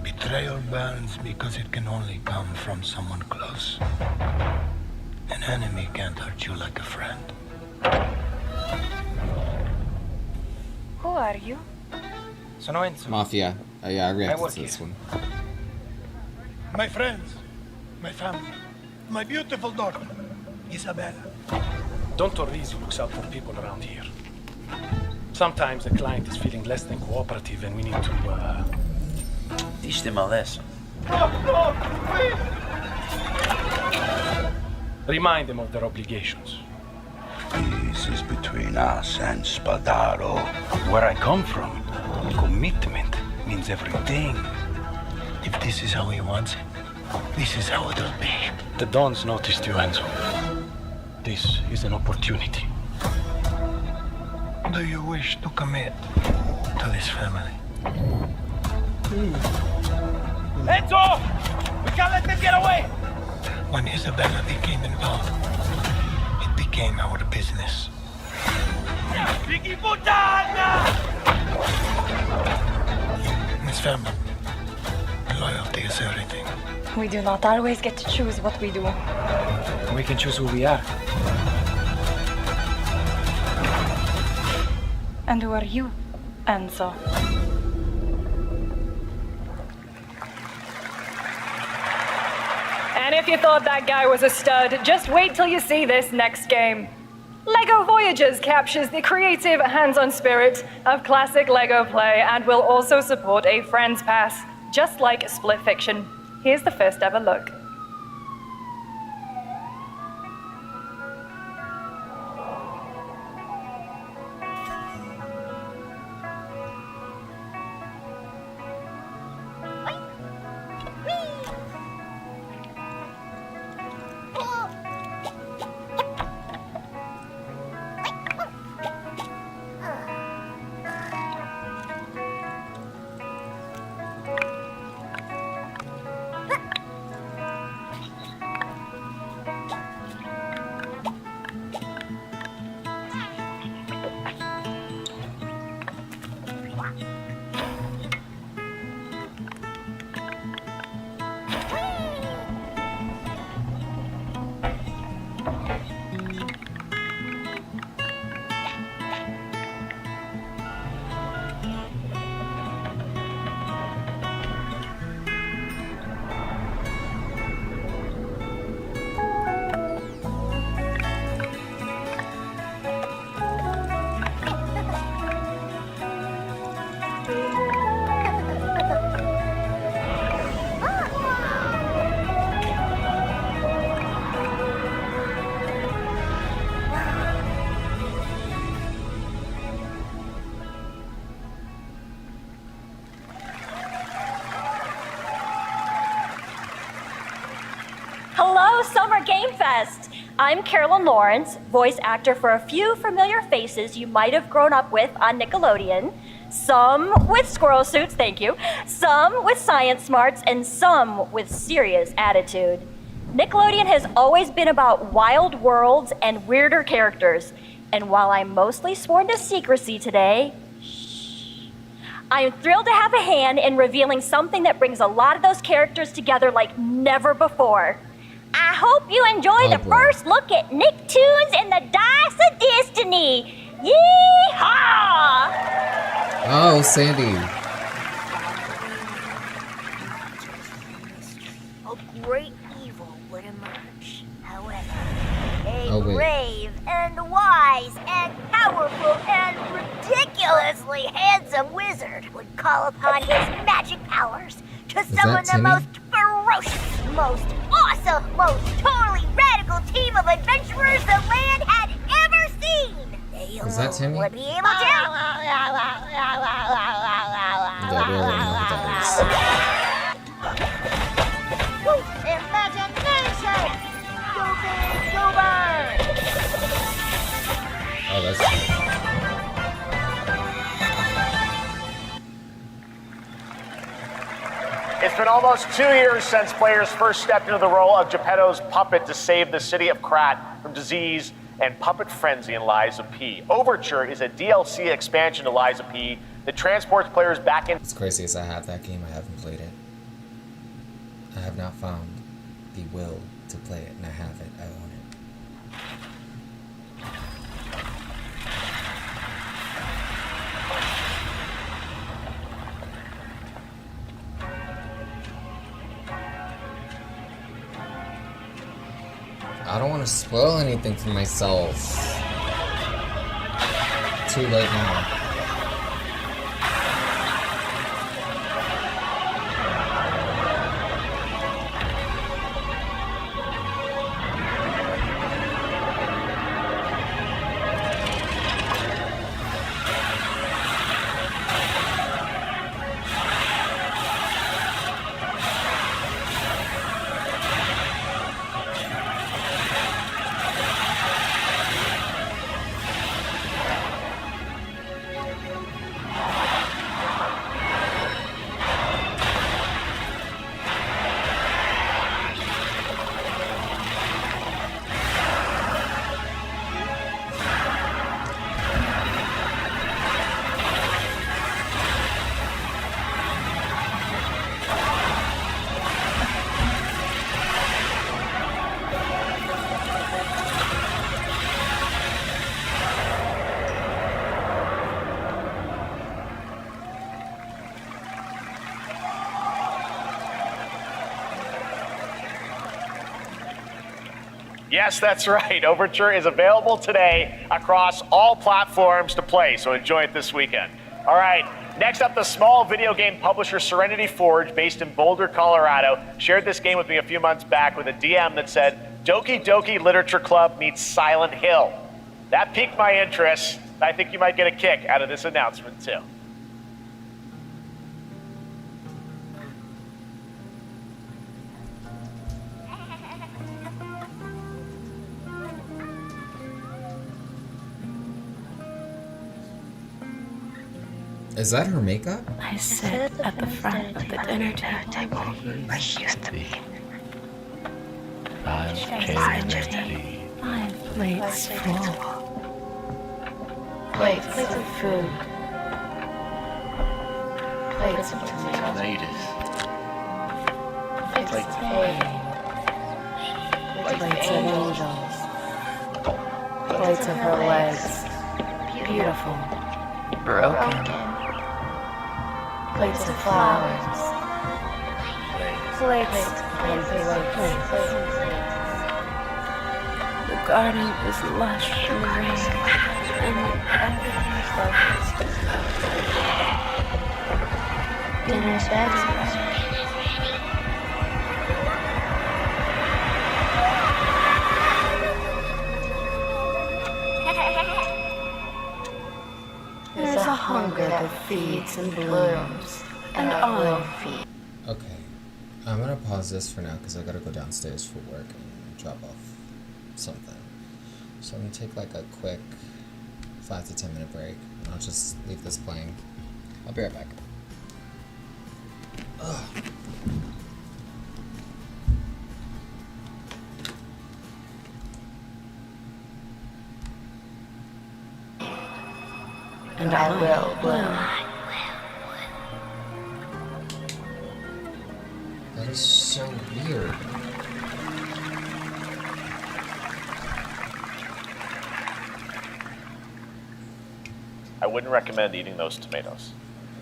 Betrayal burns because it can only come from someone close. An enemy can't hurt you like a friend. Who are you? Sono Enzo. Mafia. Oh yeah, I reacted work to this here. one. My friends, my family, my beautiful daughter, Isabella. Don Torrizio looks out for people around here. Sometimes the client is feeling less than cooperative and we need to, Teach them a lesson. No, please! Remind them of their obligations. This is between us and Spadaro. Where I come from, commitment means everything. If this is how he wants it, this is how it'll be. The Dons noticed you, Enzo. This is an opportunity. Do you wish to commit to this family? Enzo! We can't let them get away! When Isabella became involved, it became our business. Piggy puttana! Miss family, loyalty is everything. We do not always get to choose what we do. We can choose who we are. And who are you, Enzo? And if you thought that guy was a stud, just wait till you see this next game. LEGO Voyagers captures the creative, hands-on spirit of classic LEGO play and will also support a Friends Pass, just like Split Fiction. Here's the first ever look. Hello, Summer Game Fest! I'm Carolyn Lawrence, voice actor for a few familiar faces you might have grown up with on Nickelodeon. Some with squirrel suits, thank you. Some with science smarts, and some with serious attitude. Nickelodeon has always been about wild worlds and weirder characters. And while I'm mostly sworn to secrecy today, I am thrilled to have a hand in revealing something that brings a lot of those characters together like never before. I hope you enjoy the first look at Nicktoons and the Dice of Destiny. Yee-haw! Oh, Sandy. A great evil would emerge. However, Oh, a wait. brave and wise and powerful and ridiculously handsome wizard would call upon his magic powers to summon the Timmy? most ferocious, most awesome, most totally radical team of adventurers the land had ever seen. They Is that Timmy? would be able to. Yeah, we already know what that Imagination! Go big, go burn! is. Oh, that's cool. It's been almost 2 years since players first stepped into the role of Geppetto's puppet to save the city of Krat from disease and puppet frenzy in Lies of P. Overture is a DLC expansion to Lies of P that transports players back in. It's crazy as I have that game, I haven't played it. I have not found the will to play it, and I have it. I own it. I don't want to spoil anything for myself. Too late now. Yes, that's right. Overture is available today across all platforms to play, so enjoy it this weekend. All right, next up, the small video game publisher Serenity Forge, based in Boulder, Colorado, shared this game with me a few months back with a DM that said, Doki Doki Literature Club meets Silent Hill. That piqued my interest. I think you might get a kick out of this announcement, too. Is that her makeup? I sit at the front of the dinner table like used to be. 5 plates full. Plates of food. Plates of tomatoes. Plates of egg. Plates of angels. Plates of her legs. Beautiful. Broken. Plates of flowers. Plates. The garden is lush and green, and everything's focused. Dinner's ready. There's a hunger that feeds and blooms, and on feeds. Okay, I'm gonna pause this for now because I gotta go downstairs for work and drop off something. So I'm gonna take like a quick 5 to 10 minute break, and I'll just leave this playing. I'll be right back. Ugh. And I will bloom. That is so weird. I wouldn't recommend eating those tomatoes.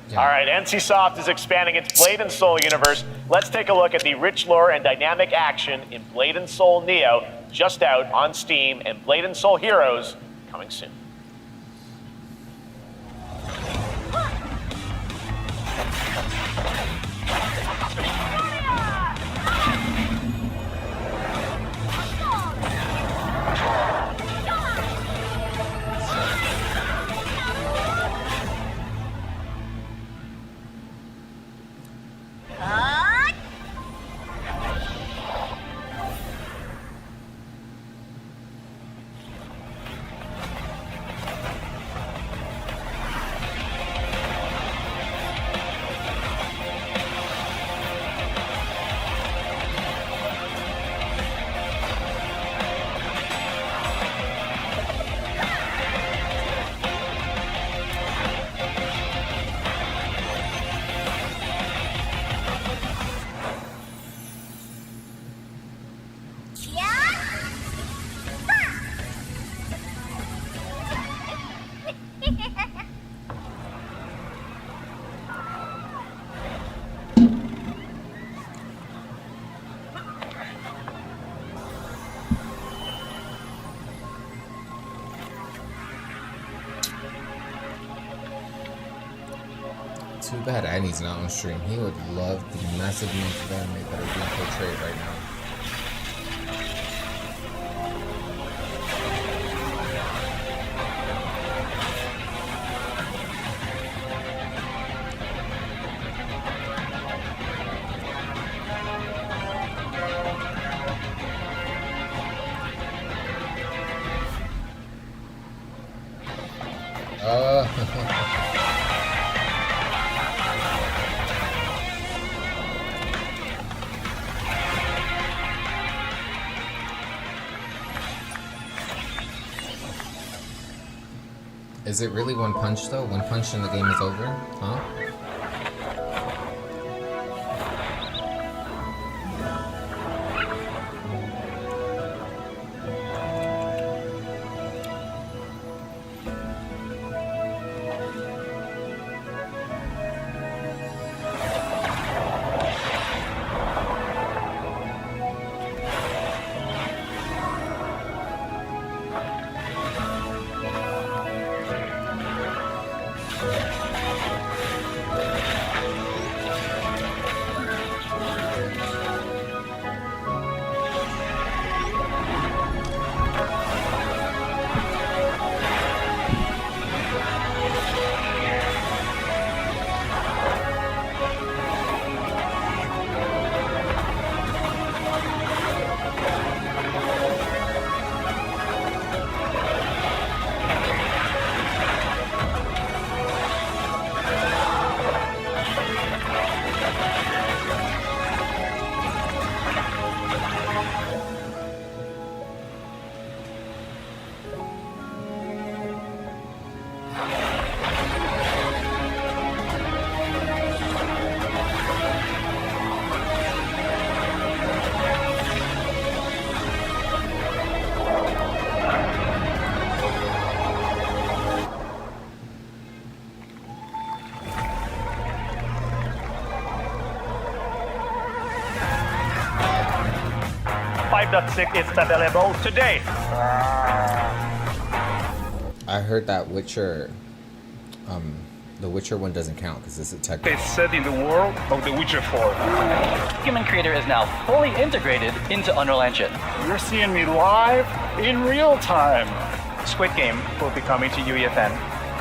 Yeah. All right, NCSoft is expanding its Blade and Soul universe. Let's take a look at the rich lore and dynamic action in Blade and Soul Neo, just out on Steam, and Blade and Soul Heroes coming soon. Too bad Annie's not on stream. He would love the massive amounts of anime that are being portrayed right now. Is it really one punch though? One punch and the game is over? Huh? Is available today. I heard that Witcher, the Witcher one doesn't count because it's a tech. It's set in the world of The Witcher 4. Human Creator is now fully integrated into Unreal Engine. You're seeing me live in real time. Squid Game will be coming to UEFN.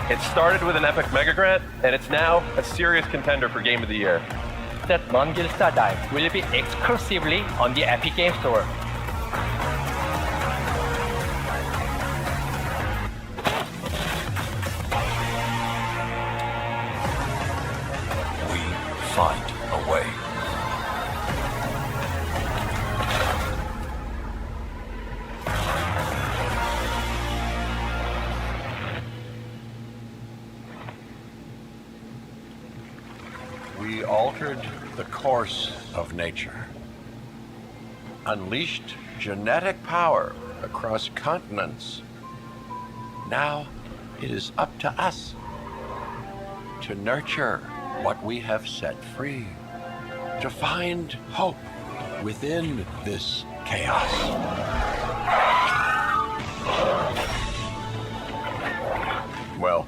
It started with an epic mega grant, and it's now a serious contender for Game of the Year. That Non-Gilsta Dive will be exclusively on the Epic Game Store. Find a way. We altered the course of nature, unleashed genetic power across continents. Now it is up to us to nurture what we have set free, to find hope within this chaos. Well,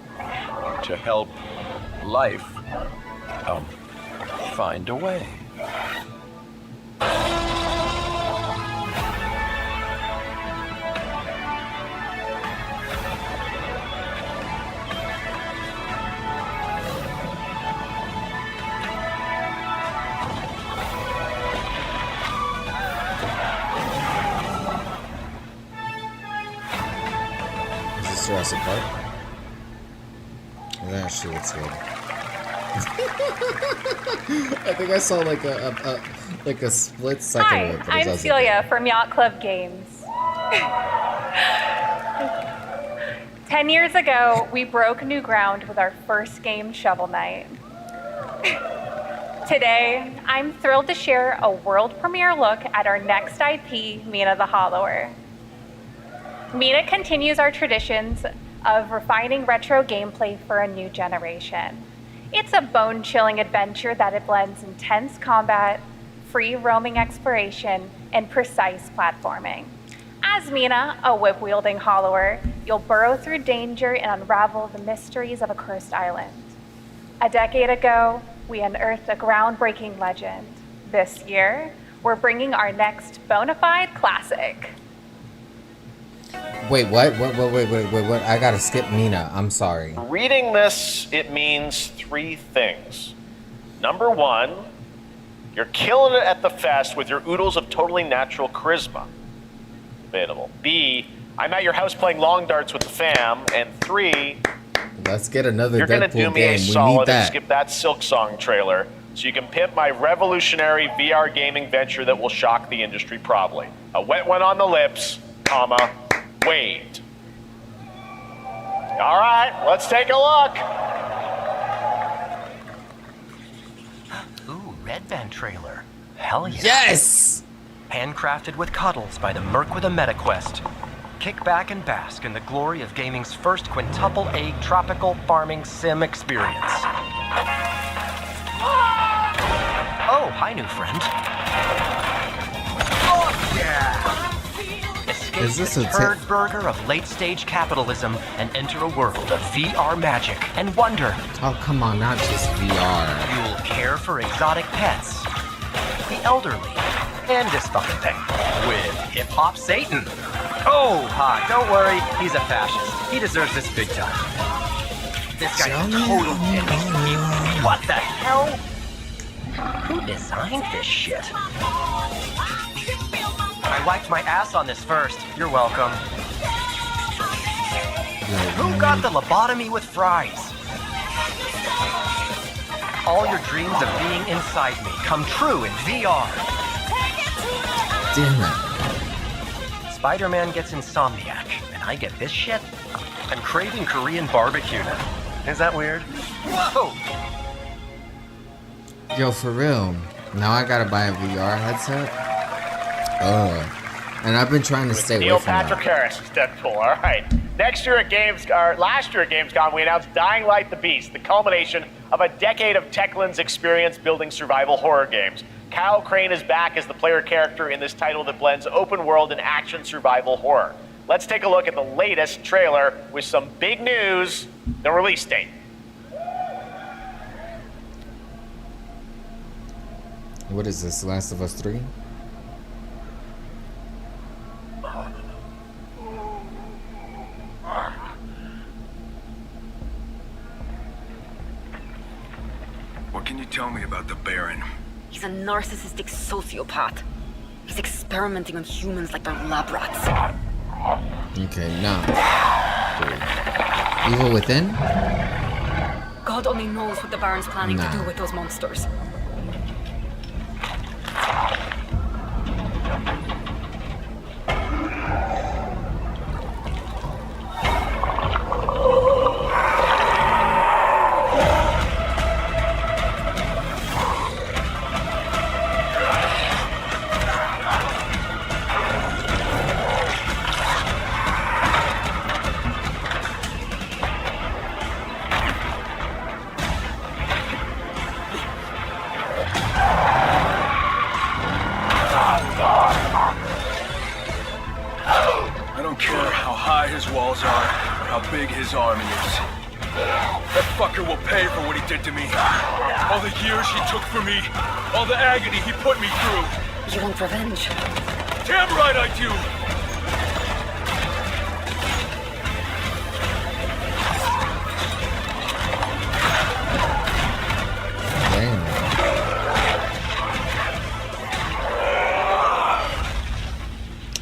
to help life find a way. Jurassic Park. That actually looks good. I think I saw like a split second Hi, of it. I'm Celia from Yacht Club Games. 10 years ago, we broke new ground with our first game, Shovel Knight. Today, I'm thrilled to share a world premiere look at our next IP, Mina the Hollower. Mina continues our traditions of refining retro gameplay for a new generation. It's a bone-chilling adventure that it blends intense combat, free roaming exploration, and precise platforming. As Mina, a whip-wielding hollower, you'll burrow through danger and unravel the mysteries of a cursed island. A decade ago, we unearthed a groundbreaking legend. This year, we're bringing our next bona fide classic. Wait, what? What? I gotta skip Mina. I'm sorry. Reading this, it means 3 things. Number 1, you're killing it at the fest with your oodles of totally natural charisma. Debatable. B, I'm at your house playing long darts with the fam. And 3, let's get another you're gonna Deadpool do me game. a We solid need and that. skip that Silk Song trailer so you can pimp my revolutionary VR gaming venture that will shock the industry probably. A wet one on the lips, comma, Wade. All right, let's take a look. Ooh, Red Band trailer. Hell yeah. Yes! Handcrafted with cuddles by the Merc with a MetaQuest. Kick back and bask in the glory of gaming's first quintuple A tropical farming sim experience. Oh, hi, new friend. Oh, yeah! Escape Is this the a turd burger of late-stage capitalism and enter a world of VR magic and wonder. Oh, come on, not just VR. You'll care for exotic pets, the elderly, and this fucking thing with hip-hop Satan. Oh, don't worry, he's a fascist. He deserves this big time. This guy's a total idiot. What the hell? Who designed this shit? I wiped my ass on this first. You're welcome. Who got the lobotomy with fries? All your dreams of being inside me come true in VR. Damn it. Spider-Man gets Insomniac, and I get this shit? I'm craving Korean barbecue now. Is that weird? Whoa! Yo, for real. Now I gotta buy a VR headset? And I've been trying to stay away Neil from Patrick that. Harris is Deadpool. All right. Last year at Gamescom, we announced Dying Light: The Beast, the culmination of a decade of Techland's experience building survival horror games. Kyle Crane is back as the player character in this title that blends open world and action survival horror. Let's take a look at the latest trailer with some big news, the release date. What is this, Last of Us 3? What can you tell me about the Baron? He's a narcissistic sociopath. He's experimenting on humans like they're lab rats. Okay, now. Evil Within? God only knows what the Baron's planning to do with those monsters. I don't care how high his walls are or how big his army is. That fucker will pay for what he did to me. All the years he took for me. All the agony he put me through. You want revenge? Damn right I do!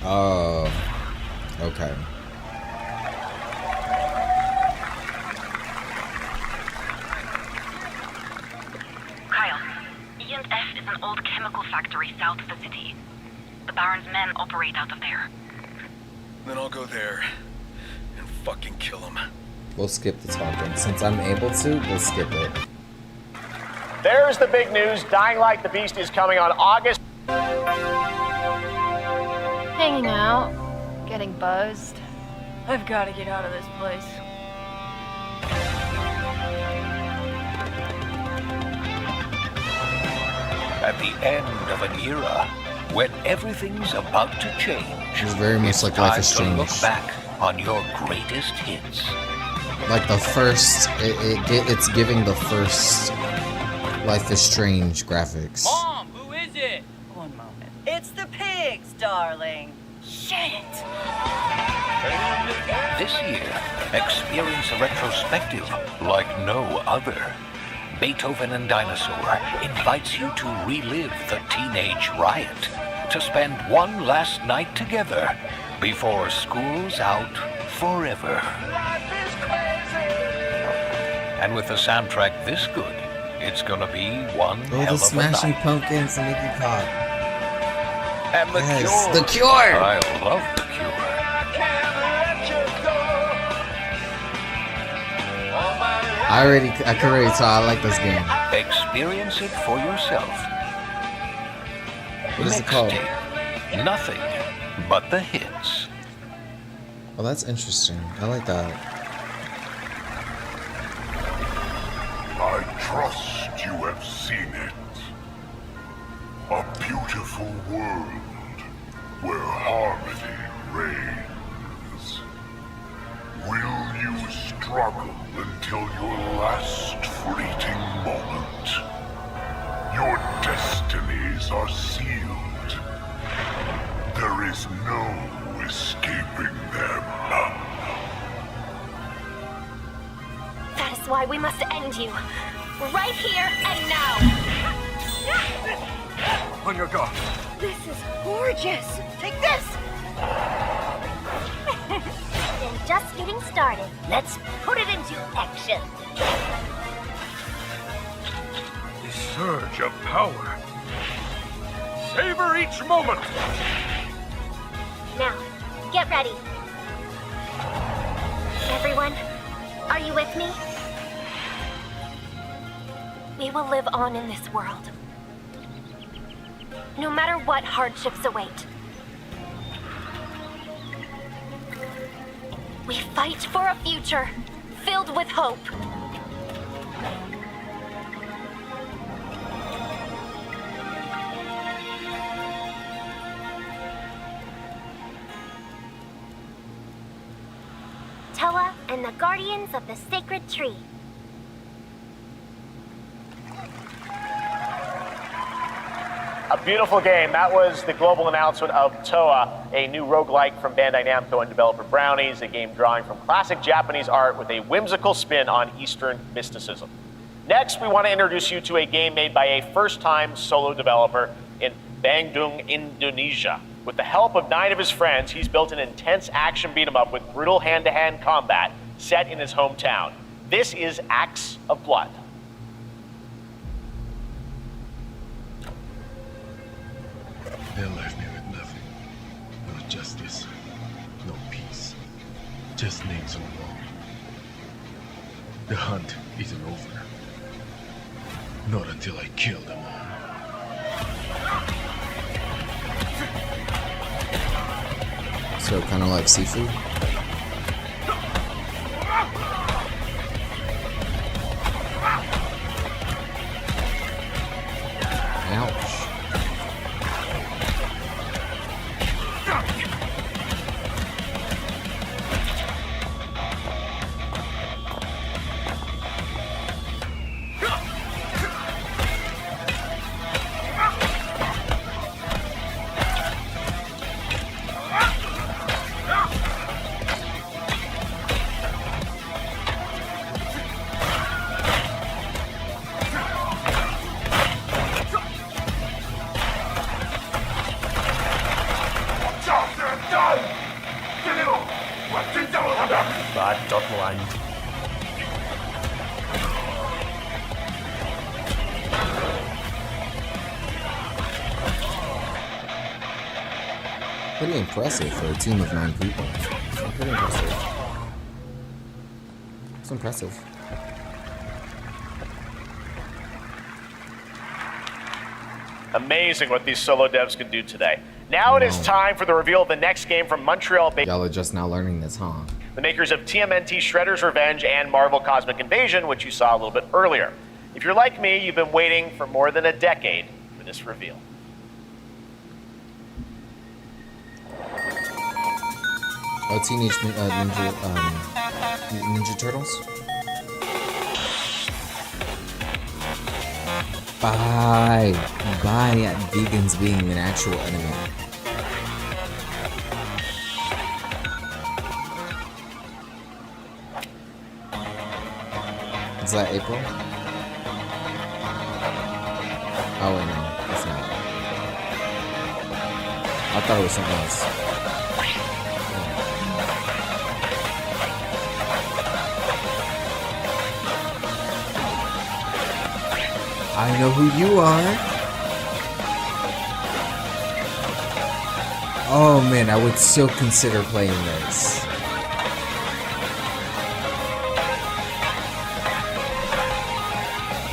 Oh, okay. Kyle, E&F is an old chemical factory south of the city. The Baron's men operate out of there. Then I'll go there and fucking kill him. We'll skip the talking. Since I'm able to, we'll skip it. There's the big news. Dying Light: The Beast is coming on August. Hanging out, getting buzzed. I've got to get out of this place. At the end of an era, when everything's about to change, It's very much like Life is time to look Strange. back on your greatest hits. Like the first, it's giving the first Life is Strange graphics. Mom, who is it? One moment. It's the pigs, darling. Shit! This year, experience a retrospective like no other. Beethoven and Dinosaur invites you to relive the teenage riot, to spend one last night together before school's out forever. And with a soundtrack this good, it's gonna be one hell the of a Smashing night. Pumpkins and Iggy Pop. And The Yes, Cure. The Cure! I love The Cure. I can already tell I like this game. Experience it for yourself. What is it called? Mixtape. Nothing but the hits. Oh, that's interesting. I like that. I trust you have seen it. A beautiful world where harmony reigns. Will you struggle until your last fleeting moment? Your destinies are sealed. There is no escaping them. That is why we must end you. Right here and now. On your guard. This is gorgeous. Take this. And just getting started. Let's put it into action. The surge of power. Savor each moment. Now, get ready. Everyone, are you with me? We will live on in this world. No matter what hardships await. We fight for a future filled with hope. Toa and the Guardians of the Sacred Tree. A beautiful game. That was the global announcement of Toa, a new roguelike from Bandai Namco and developer Brownies, a game drawing from classic Japanese art with a whimsical spin on Eastern mysticism. Next, we want to introduce you to a game made by a first-time solo developer in Bandung, Indonesia. With the help of 9 of his friends, he's built an intense action beat-em-up with brutal hand-to-hand combat set in his hometown. This is Acts of Blood. They left me with nothing. No justice, no peace. Just names on the wall. The hunt isn't over. Not until I kill them all. So kind of like seafood. Ouch. Bad dot line. Pretty impressive for a team of 9 people. Pretty impressive. It's impressive. Amazing what these solo devs can do today. Now it is time for the reveal of the next game from Montreal-based. Y'all are just now learning this, huh? The makers of TMNT Shredder's Revenge and Marvel Cosmic Invasion, which you saw a little bit earlier. If you're like me, you've been waiting for more than a decade for this reveal. Oh, Teenage Ninja Turtles? By vegans being an actual enemy. Is that April? Oh wait, no, it's not. I thought it was something else. I know who you are. Oh man, I would still consider playing this.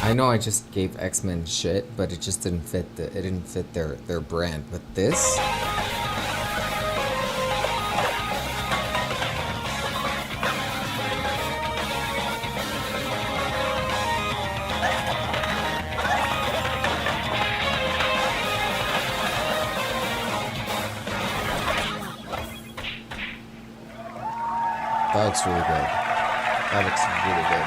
I know I just gave X-Men shit, but it just didn't fit it didn't fit their brand. But this, that looks really good. That looks really good.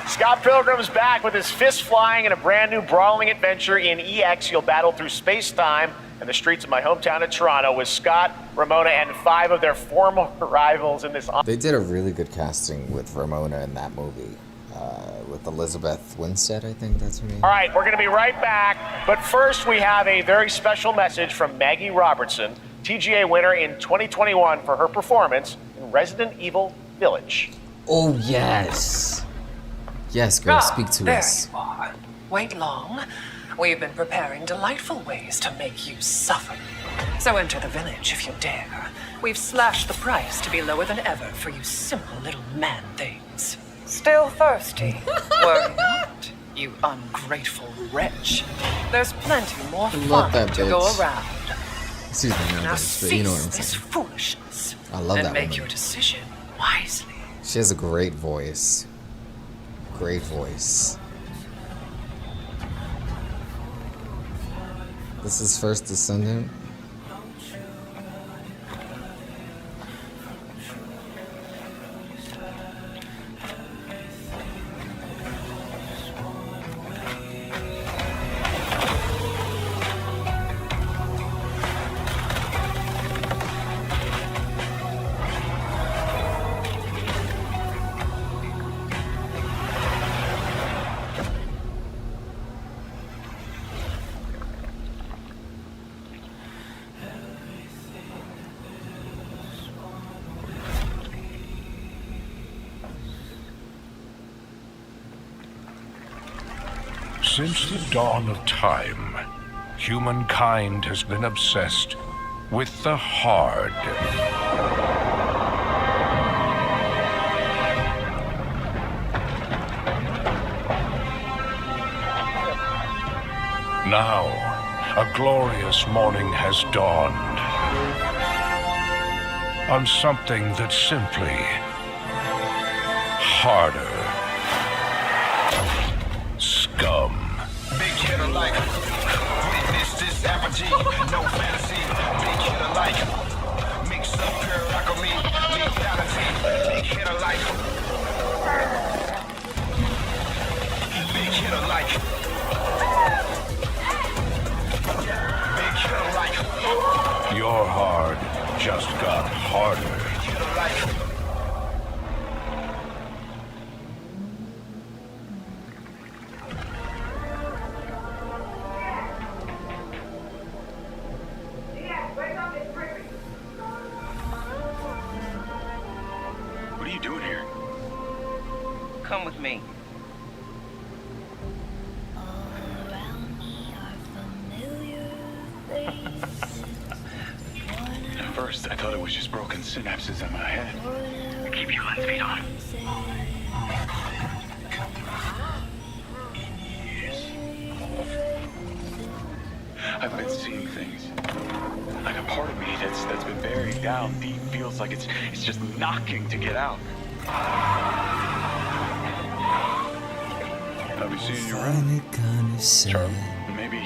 Scott Pilgrim's back with his fists flying in a brand new brawling adventure in EX. You'll battle through space-time and the streets of my hometown of Toronto with Scott, Ramona, and 5 of their former rivals in this. They did a really good casting with Ramona in that movie. With Elizabeth Winstead, I think that's her name. All right, we're going to be right back. But first, we have a very special message from Maggie Robertson, TGA winner in 2021 for her performance in Resident Evil Village. Oh, yes. Yes, girl, speak to there us. You are. Wait long. We've been preparing delightful ways to make you suffer. So enter the village if you dare. We've slashed the price to be lower than ever for you simple little man things. Still thirsty? Worry not, you ungrateful wretch. There's plenty more love fun that to go bitch. around. Excuse me, no, Now bitch, but you know what I'm cease this saying. foolishness I love and that make woman. your decision wisely. She has a great voice. Great voice. This is First Descendant. Since the dawn of time, humankind has been obsessed with the hard. Now, a glorious morning has dawned on something that's simply harder. Scum. Big hit alike. Witness this apogee. No fantasy. Big hit alike. Mix up pure alchemy. Lethality. Big hit alike. Big hit alike. Big hit alike. Your hard just got harder. Big hit alike. What are you doing here? Come with me. At first, I thought it was just broken synapses in my head. Keep your lens speed on. I've been seeing things. Like a part of me that's been buried down deep feels like it's just knocking to get out. I'll be seeing you around. Charlie, maybe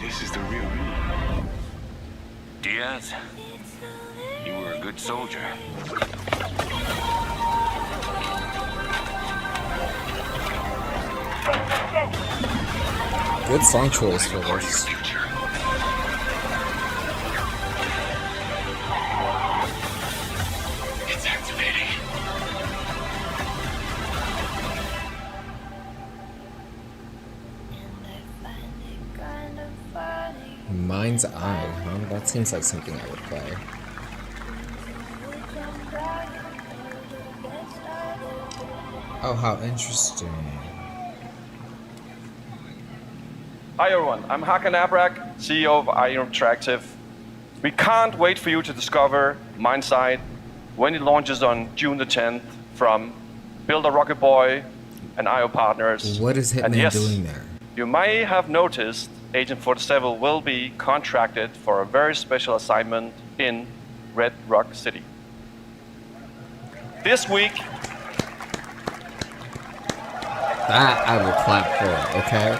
this is the real me. Diaz, You were a good soldier. Good song choice for this. It's activating. Mind's Eye, huh? That seems like something I would play. Oh, how interesting. Hi everyone, I'm Hakan Abrak, CEO of IO Interactive. We can't wait for you to discover Mind's Eye when it launches on June the 10th from Builder Rocket Boy and IO partners. What is Hitman And yes, doing there? You may have noticed Agent 47 will be contracted for a very special assignment in Red Rock City. This week, That I will clap for, okay?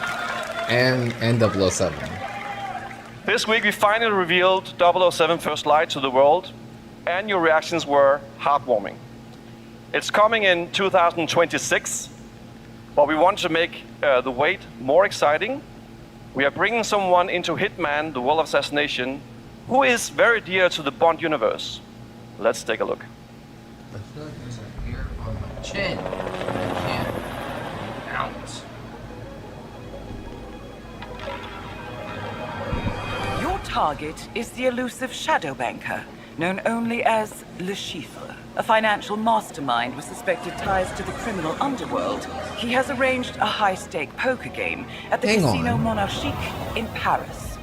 And 007. This week we finally revealed 007 First Light to the world, and your reactions were heartwarming. It's coming in 2026, but we want to make the wait more exciting. We are bringing someone into Hitman, the World of Assassination, who is very dear to the Bond universe. Let's take a look. I feel like there's a hair on my chin. I can't out. Your target is the elusive shadow banker, known only as Le Chiffre, a financial mastermind with suspected ties to the criminal underworld. He has arranged a high-stake poker game at the Casino Monarchique in Paris.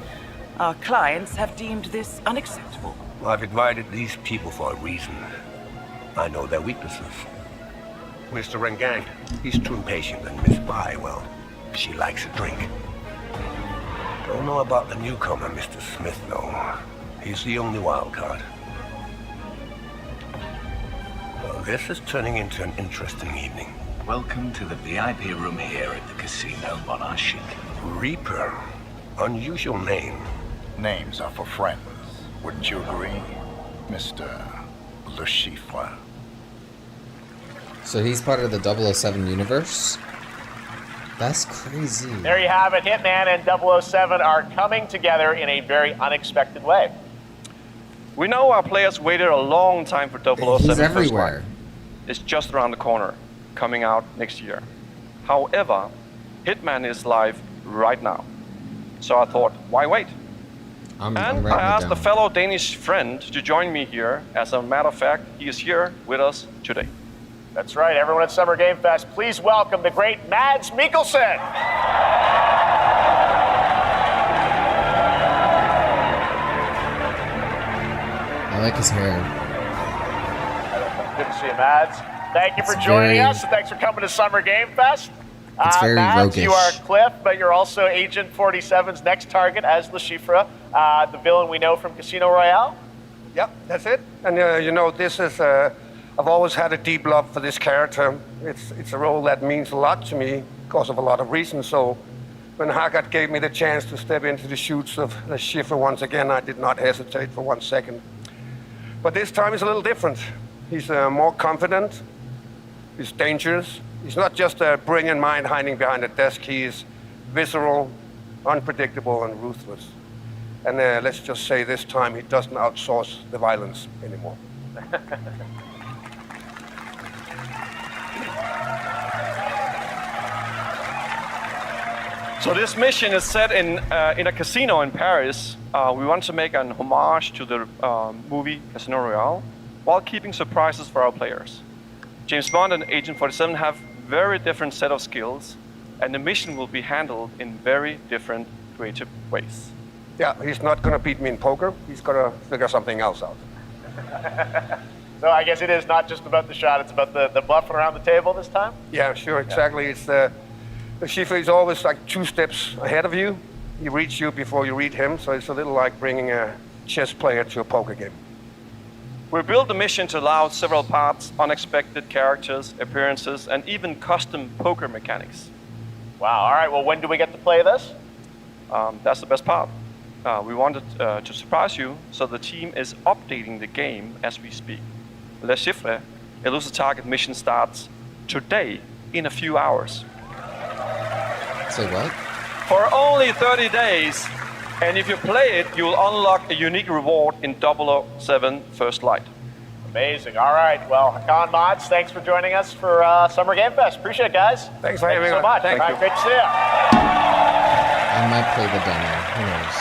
Our clients have deemed this unacceptable. I've invited these people for a reason. I know their weaknesses. Mr. Rengang, he's too impatient, and Miss Bai, well, she likes a drink. Don't know about the newcomer, Mr. Smith, though. He's the only wild card. Well, this is turning into an interesting evening. Welcome to the VIP room here at the Casino Monarchique. Reaper. Unusual name. Names are for friends. Wouldn't you agree, Mr. Le Chiffre? So he's part of the 007 universe? That's crazy. There you have it. Hitman and 007 are coming together in a very unexpected way. We know our players waited a long time for 007 He's First everywhere. Light. It's just around the corner, coming out next year. However, Hitman is live right now. So I thought, why wait? I'm I asked a fellow Danish friend to join me here. As a matter of fact, he is here with us today. That's right, everyone at Summer Game Fest, please welcome the great Mads Mikkelsen. I like his hair. Good to see you, Mads. Thank you for It's joining very- us, and thanks for coming to Summer Game Fest. It's very Mads, you are roguish. Cliff, but you're also Agent 47's next target as Le Chiffre, the villain we know from Casino Royale. Yep, that's it. And you know, this is, I've always had a deep love for this character. It's a role that means a lot to me because of a lot of reasons. So when Haggard gave me the chance to step into the shoots of Le Chiffre once again, I did not hesitate for 1 second. But this time is a little different. He's more confident. He's dangerous. He's not just a brilliant mind hiding behind a desk. He is visceral, unpredictable, and ruthless. And let's just say this time he doesn't outsource the violence anymore. So this mission is set in a casino in Paris. We want to make an homage to the movie Casino Royale while keeping surprises for our players. James Bond and Agent 47 have very different set of skills, and the mission will be handled in very different creative ways. Yeah, he's not going to beat me in poker. He's going to figure something else out. So I guess it is not just about the shot, it's about the bluffing around the table this time? Yeah, sure, exactly. It's the Chiffre is always like 2 steps ahead of you. He reads you before you read him, so it's a little like bringing a chess player to a poker game. We built the mission to allow several parts, unexpected characters, appearances, and even custom poker mechanics. Wow, all right, well, when do we get to play this? That's the best part. we wanted to surprise you, so the team is updating the game as we speak. Le Chiffre, Elusive Target mission starts today in a few hours. Say what? For only 30 days, and if you play it, you will unlock a unique reward in 007 First Light. Amazing. All right. Well, Hakan Mods, thanks for joining us for Summer Game Fest. Appreciate it, guys. Thanks for having having so us. much. Thank All right, you. great to see you. I might play the demo. Who knows?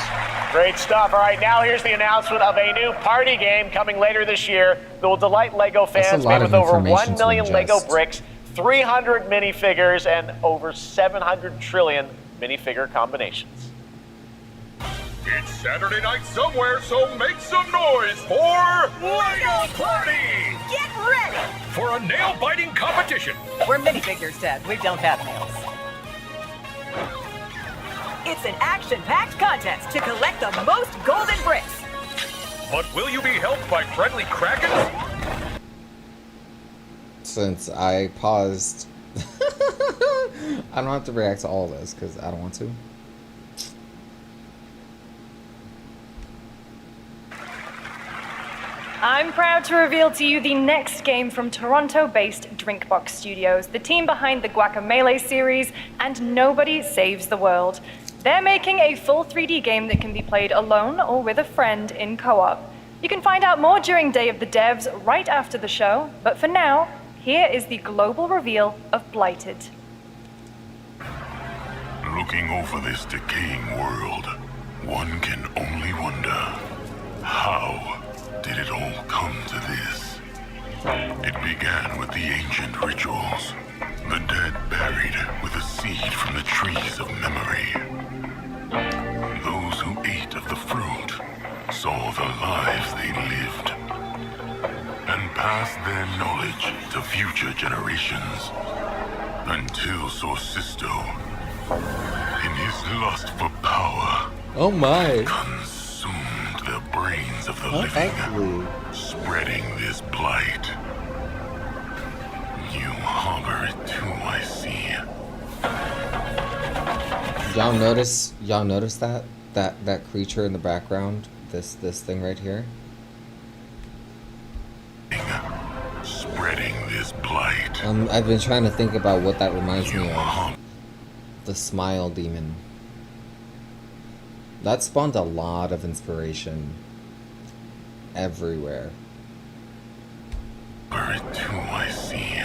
Great stuff. All right, now here's the announcement of a new party game coming later this year that will delight LEGO That's a fans, lot made of with over information 1 to million LEGO ingest. bricks, 300 minifigures, and over 700 trillion minifigure combinations. It's Saturday night somewhere, so make some noise for LEGO Party! Get ready! For a nail-biting competition. We're minifigures, Dad. We don't have nails. It's an action-packed contest to collect the most golden bricks. But will you be helped by friendly krakens? Since I paused, I don't have to react to all this because I don't want to. I'm proud to reveal to you the next game from Toronto-based Drinkbox Studios, the team behind the Guacamelee series and Nobody Saves the World. They're making a full 3D game that can be played alone or with a friend in co-op. You can find out more during Day of the Devs right after the show, but for now, here is the global reveal of Blighted. Looking over this decaying world, one can only wonder, how did it all come to this? It began with the ancient rituals, the dead buried with a seed from the trees of memory. Those who ate of the fruit saw the lives they lived and passed their knowledge to future generations until Sorcisto, in his lust for power, Oh my. consumed the brains of the Oh, living, actually. spreading this blight. You harbor it too, I see. Y'all notice that creature in the background? This thing right here? Spreading this blight. I've been trying to think about what that reminds me of. The Smile Demon. That spawned a lot of inspiration everywhere. Harbor it too, I see.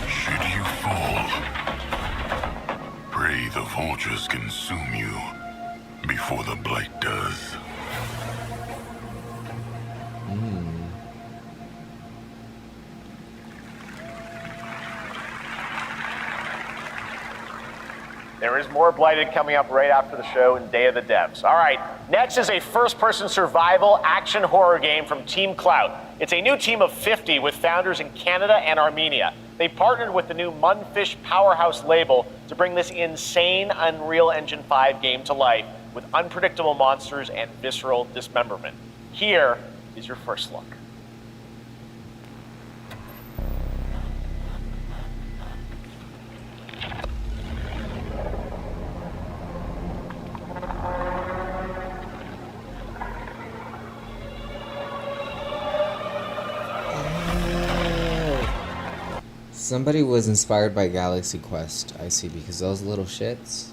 Should you fall, pray the vultures consume you before the blight does. There is more Blighted coming up right after the show in Day of the Devs. All right, next is a first-person survival action horror game from Team Clout. It's a new team of 50 with founders in Canada and Armenia. They partnered with the new Munfish Powerhouse label to bring this insane Unreal Engine 5 game to life with unpredictable monsters and visceral dismemberment. Here is your first look. Somebody was inspired by Galaxy Quest, I see, because those little shits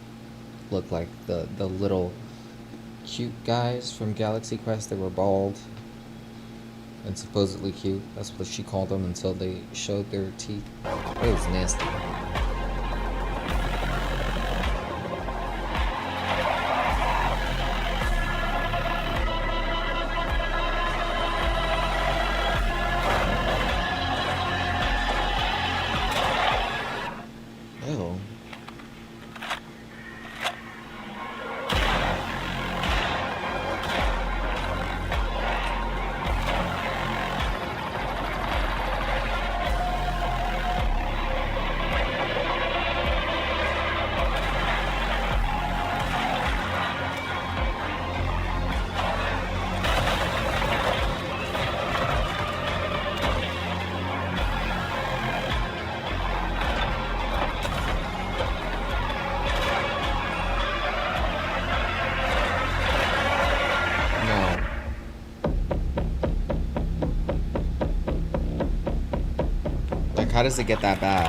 look like the little cute guys from Galaxy Quest. They were bald and supposedly cute. That's what she called them until they showed their teeth. It was nasty. Ew. how does it get that bad?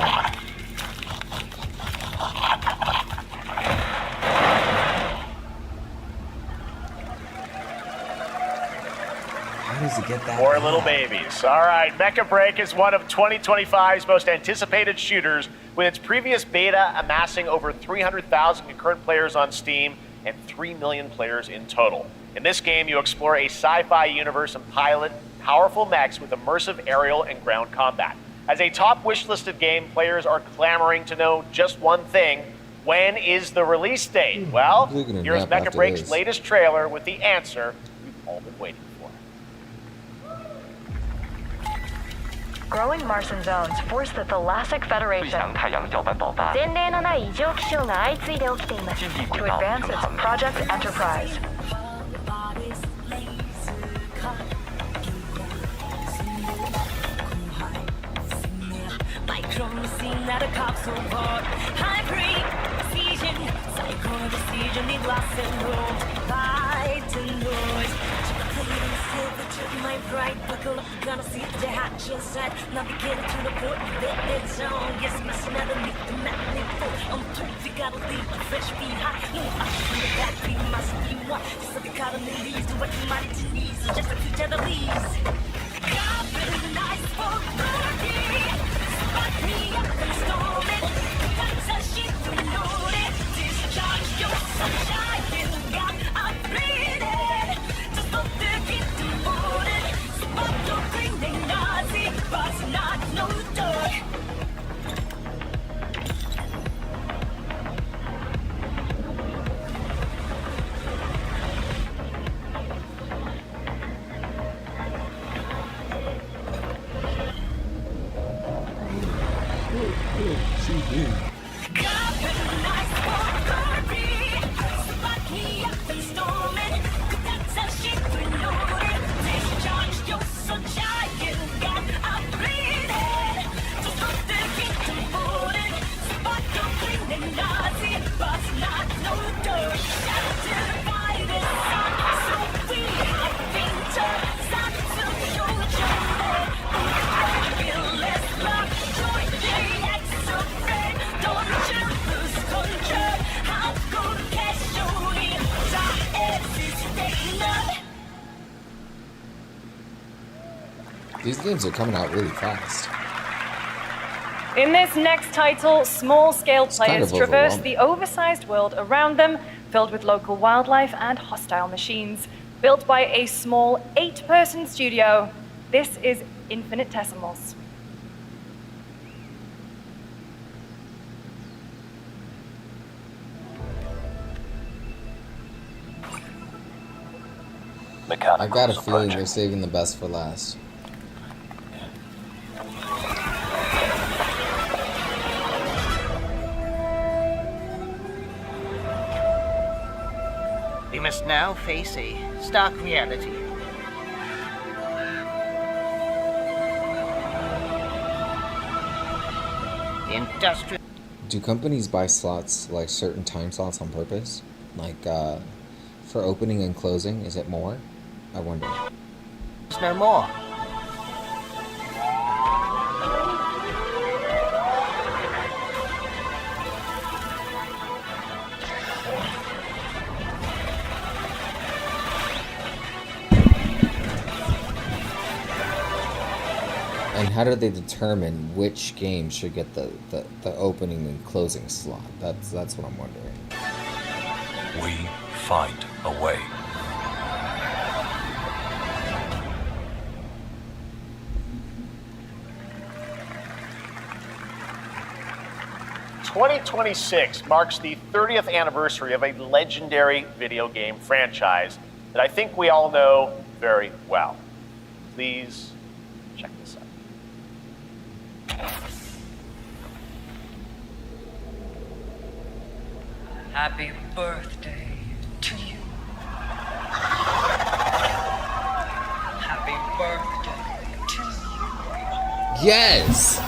How does it get that Poor bad? little babies. All right, Mecha Break is one of 2025's most anticipated shooters, with its previous beta amassing over 300,000 concurrent players on Steam and 3 million players in total. In this game, you explore a sci-fi universe and pilot powerful mechs with immersive aerial and ground combat. As a top wishlisted game, players are clamoring to know just one thing: when is the release date? Well, here's Mecha Break's latest trailer with the answer we've all been waiting for. Growing Martian zones force the Thalassic Federation to advance its Project Enterprise. My pride, buckle up, you're gonna see the hatch inside. Navigating to the port, dead zone. Yes, missing out on the magnet. I'm told you gotta leave the fresh behind. You know, I should be back, be must be one. So they got them in these, do what you might to knees. Just a few tether leaves. God, been nice for party. Spot me up and storm it. That's a shit to load it. Discharge your sunshine. You got a bleeding. Just don't think it. But not no dog. These games are coming out really fast. In this next title, small-scale kind players of traverse overwhelming. the oversized world around them, filled with local wildlife and hostile machines. Built by a small 8-person studio, this is Infinitesimals. I've got a feeling they're saving the best for last. We must now face a stark reality. The industrial... Do companies buy slots, like certain time slots on purpose? Like, for opening and closing, is it more? I wonder. There's no more. And how do they determine which game should get the opening and closing slot? That's what I'm wondering. We find a way. "2026 marks the 30th anniversary of a legendary video game franchise that I think we all know very well. Please check this out. Happy birthday to you. Happy birthday to you. Yes!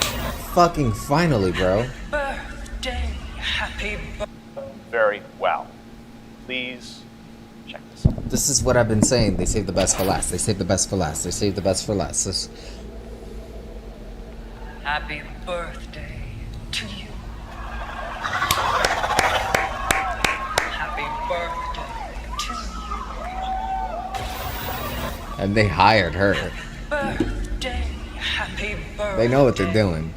Fucking finally, bro. Birthday. Happy birthday. Very well. Please check this out. This is what I've been saying. They save the best for last. They save the best for last. They save the best for last. Happy birthday to you. Happy birthday to you. And they hired her. Birthday. Happy birthday. They know what they're doing.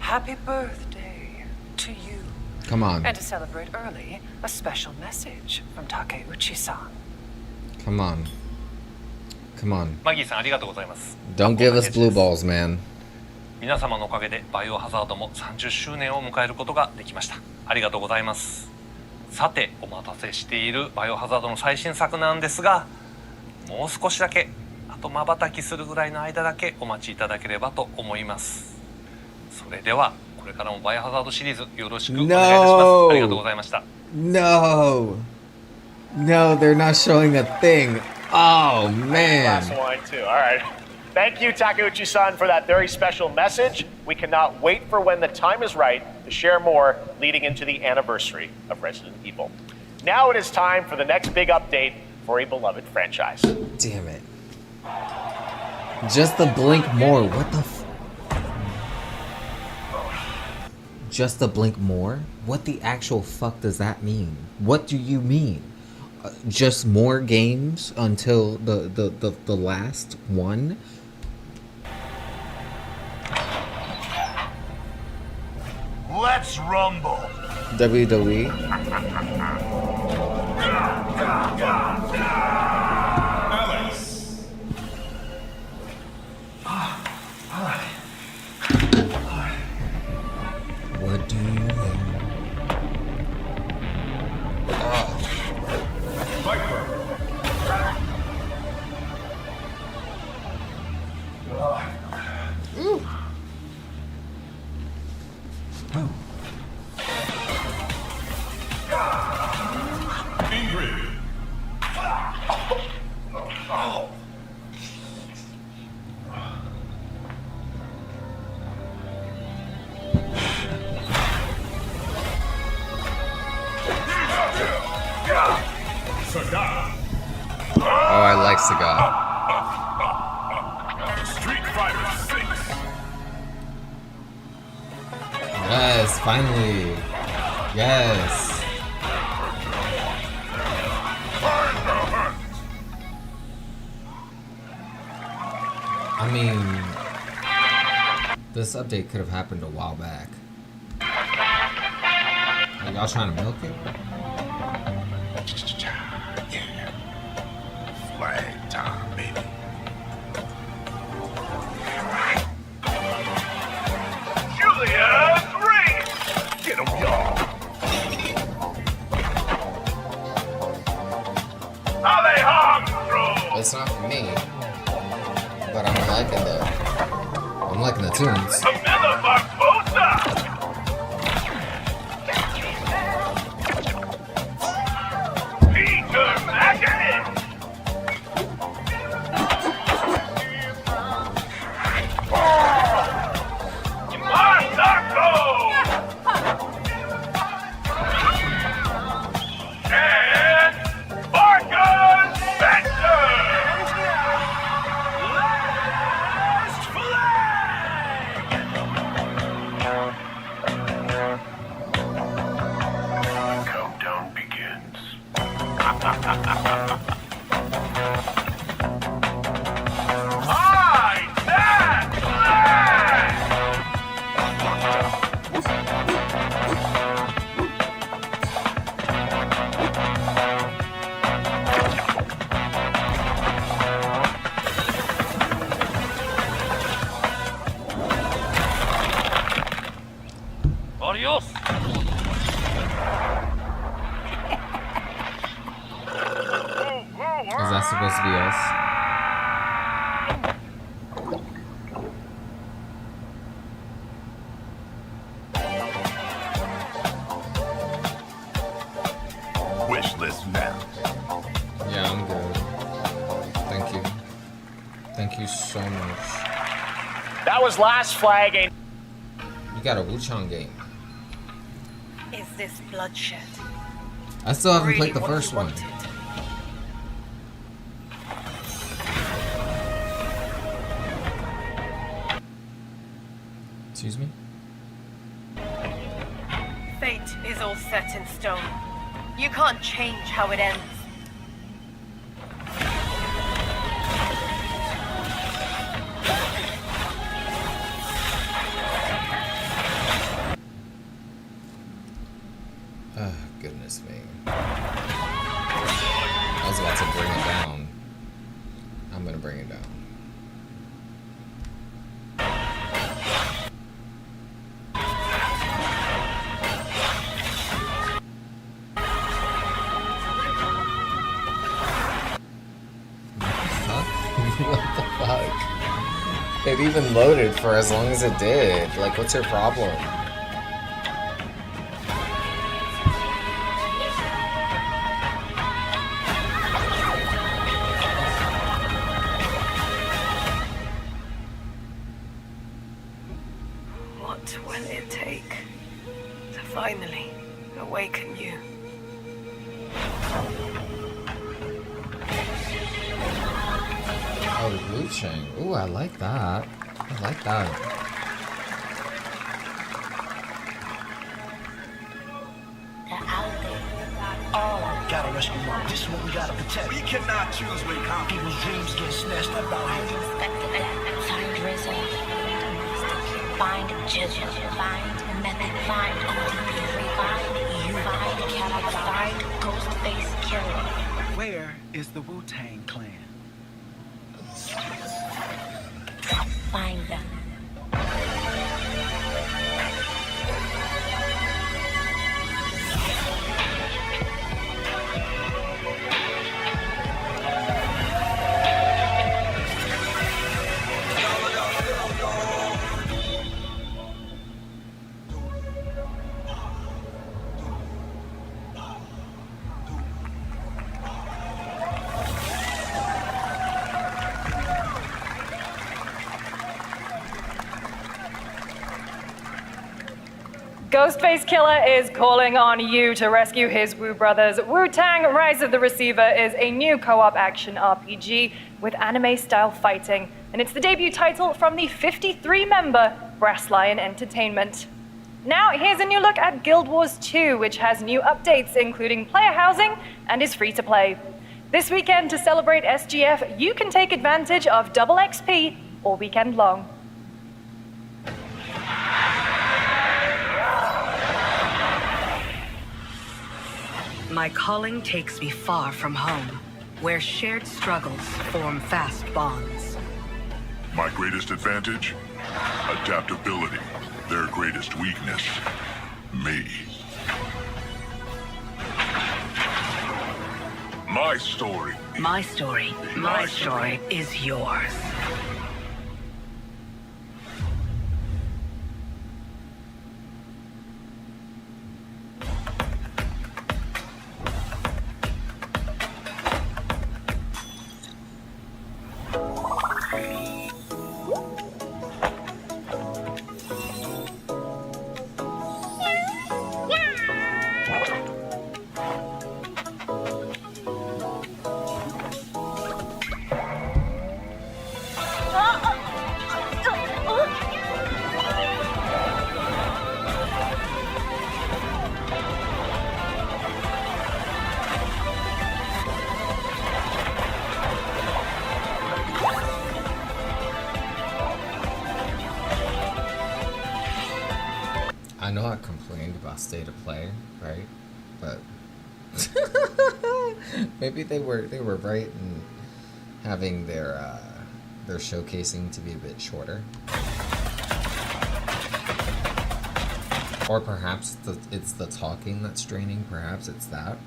Happy birthday to you. Come on. And to celebrate early, a special message from Takeuchi-san. Come on. Come on. マギーさんありがとうございます。 Don't give us blue balls, man. 皆様のおかげでバイオハザードも30周年を迎えることができました。ありがとうございます。さて、お待たせしているバイオハザードの最新作なんですが、もう少しだけ、あと瞬きするぐらいの間だけお待ちいただければと思います。それでは、これからもバイオハザードシリーズよろしくお願いいたします。ありがとうございました。 No, they're not showing a thing. Oh man. Last one too. All right. Thank you, Takeuchi-san, for that very special message. We cannot wait for when the time is right to share more leading into the anniversary of Resident Evil. Now it is time for the next big update for a beloved franchise. Damn it. Just the blink more. What the Just the blink more? What the actual fuck does that mean? What do you mean? Just more games until the last one? Let's rumble. WWE. Alex. What do you think? Viper. Ooh. Ingrid. Sagat. Oh, I like Sagat. Street Fighter 6. Yes, finally. Yes. I mean, this update could have happened a while back. Are y'all trying to milk it? Yeah. Flag time, baby. Julia's ring! Get him, y'all! Alejandro! It's not for me, but I'm liking the tunes. Camilla Barbosa! Peter Maganin! Masako! And Marcus Spencer! Last flag! Countdown begins. Adios! Is that supposed to be us? Wish list now. Yeah, I'm good. Thank you. Thank you so much. That was Last Flag. You got a Wuchang game. Is this bloodshed? I still haven't played the first one. Stone. You can't change how it ends. Oh, goodness me. I was about to bring it down. I'm gonna bring it down. What the fuck? It even loaded for as long as it did. Like, what's your problem? What will it take to finally awaken you? Oh, Wu Chang. Ooh, I like that. I like that. Gotta rescue Mom. This is what we gotta protect. We cannot choose when people's dreams get snatched up out here. Find Rizzo. Find Jizzle. Find Method. Find ODB. Find you. Find Caliber. Find Ghostface Killer. Where is the Wu-Tang Clan? Find them. Ghostface Killer is calling on you to rescue his Wu brothers. Wu-Tang Rise of the Receiver is a new co-op action RPG with anime-style fighting, and it's the debut title from the 53-member Brass Lion Entertainment. Now, here's a new look at Guild Wars 2, which has new updates, including player housing, and is free to play. This weekend, to celebrate SGF, you can take advantage of double XP all weekend long. My calling takes me far from home, where shared struggles form fast bonds. My greatest advantage? Adaptability. Their greatest weakness? Me. My story. My story. My story is yours. I know I complained about state of play, right? But maybe they were right in having their showcasing to be a bit shorter. Or perhaps it's the talking that's draining. Perhaps it's that.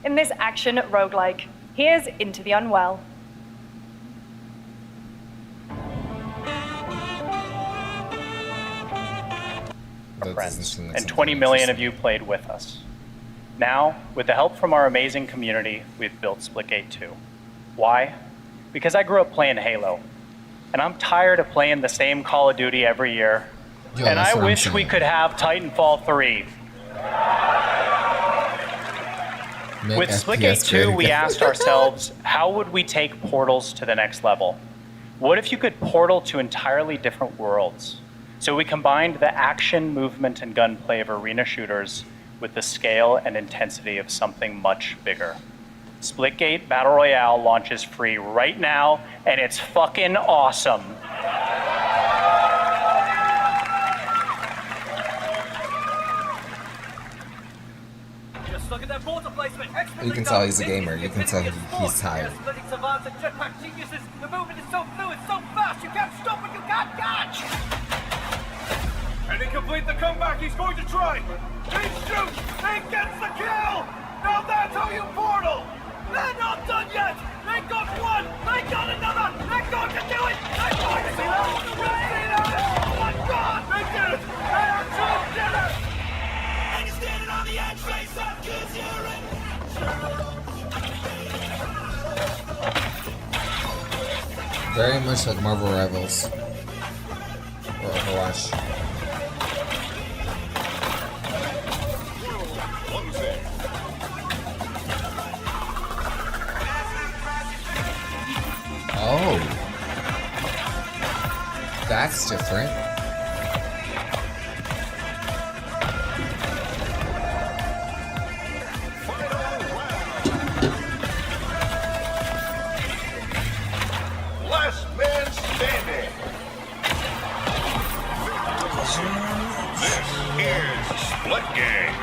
In this action roguelike, here's Into the Unwell. Friends, and 20 million of you played with us. Now, with the help from our amazing community, we've built Splitgate 2. Why? Because I grew up playing Halo, and I'm tired of playing the same Call of Duty every year. Yo, and that's I what I'm wish we saying. could have Titanfall 3. Make With FPS Splitgate 2, great we again. asked ourselves, how would we take Portals to the next level? What if you could portal to entirely different worlds? So we combined the action, movement, and gunplay of arena shooters with the scale and intensity of something much bigger. Splitgate Battle Royale launches free right now, and it's fucking awesome. Just look at that border placement. You can tell he's a gamer. You can tell he's tired. Splitting savants and jetpack geniuses. The movement is so fluid, so fast, you can't stop it, you can't catch. And to complete the comeback, he's going to try. He shoots. He gets the kill. Now that's how you portal. They're not done yet. They got one. They got another. They're going to do it. They're going to do it. Oh my God! They did it. They actually did it. And you're standing on the edge, face up, 'cause you're in. Very much like Marvel Rivals or Overwatch. Oh, that's different. Last man standing. This is Splitgate.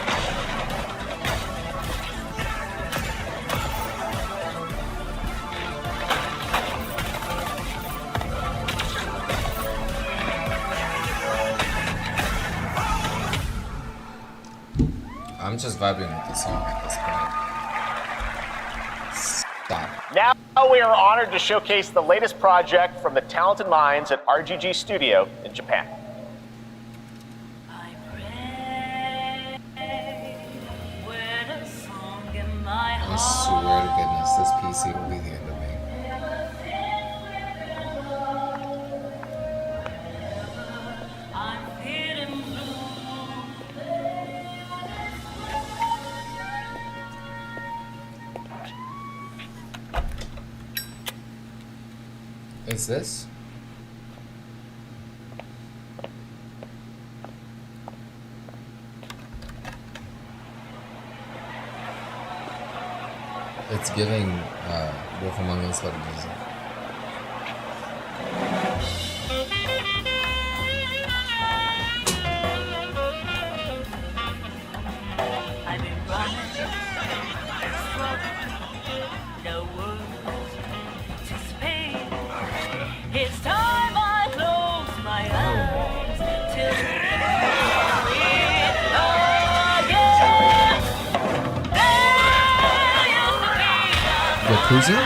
I'm just vibing with the song at this point. Stop. Now we are honored to showcase the latest project from the talented minds at RGG Studio in Japan. I swear to goodness, this PC will be the end of me. Is this? It's giving Wolf Among Us level music. I've been running, no words to speak. It's time I close my eyes till Yakuza?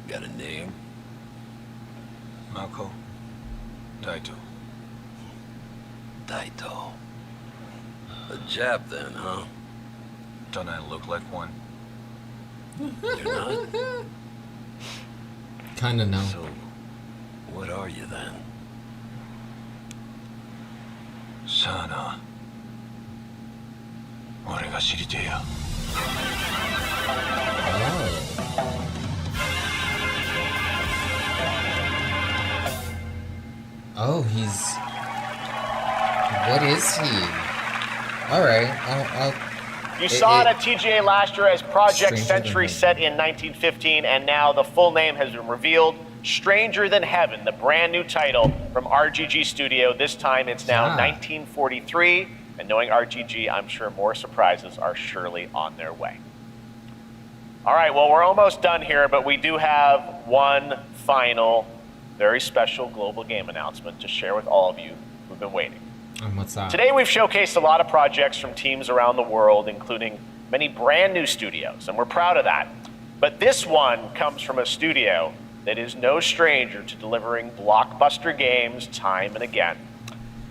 Got a name? Mako. Daito. Daito. A Jap then, huh? Don't I look like one? You're not? Kinda no. So, what are you then? Sana. 俺が知りてえや。Oh, he's... What is he? Alright, I'll... You saw it at TGA last year as Project Stranger Century Than set in 1915, and now the full name has been revealed. Stranger Than Heaven, the brand new title from RGG Studio. This time it's now 1943, and knowing RGG, I'm sure more surprises are surely on their way. All right, well, we're almost done here, but we do have one final, very special global game announcement to share with all of you who've been waiting. And what's that? Today we've showcased a lot of projects from teams around the world, including many brand new studios, and we're proud of that. But this one comes from a studio that is no stranger to delivering blockbuster games time and again.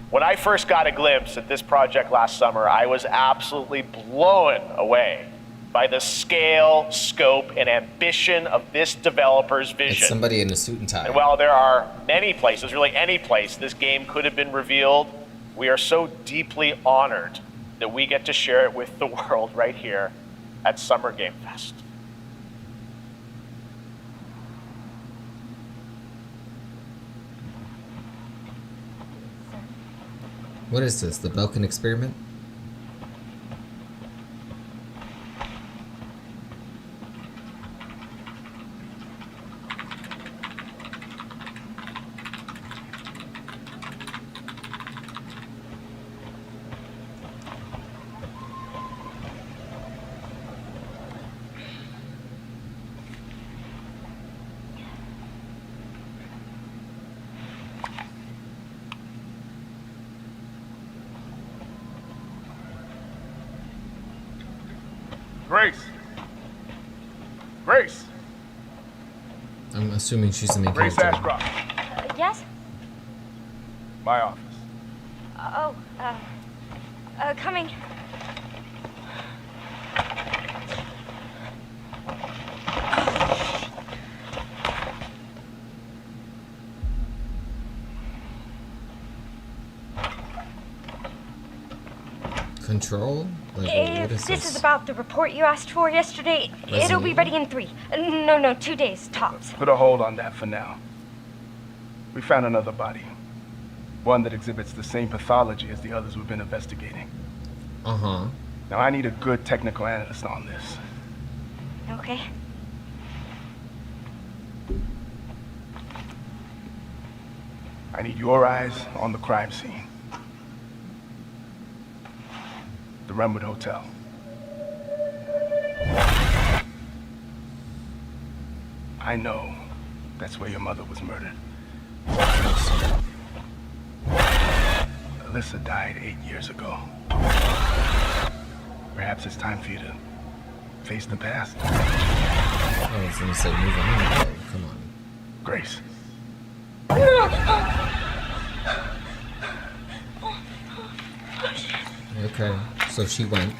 When I first got a glimpse at this project last summer, I was absolutely blown away by the scale, scope, and ambition of this developer's vision. It's somebody in a suit and tie. And while there are many places, really any place, this game could have been revealed, we are so deeply honored that we get to share it with the world right here at Summer Game Fest. What is this? The Belkin experiment? Grace! Grace! I'm assuming she's the main Grace character. Ashcroft. Yes? My office. Oh, coming. Control? Like, what is This is about the report you asked for yesterday. It'll be ready in 3. No, 2 days, tops. Put a hold on that for now. We found another body. One that exhibits the same pathology as the others we've been investigating. Uh-huh. Now I need a good technical analyst on this. Okay. I need your eyes on the crime scene. The Renwood Hotel. I know that's where your mother was murdered. Alyssa died 8 years ago. Perhaps it's time for you to face the past. I was gonna say move on. Come on. Grace. Okay, so she went.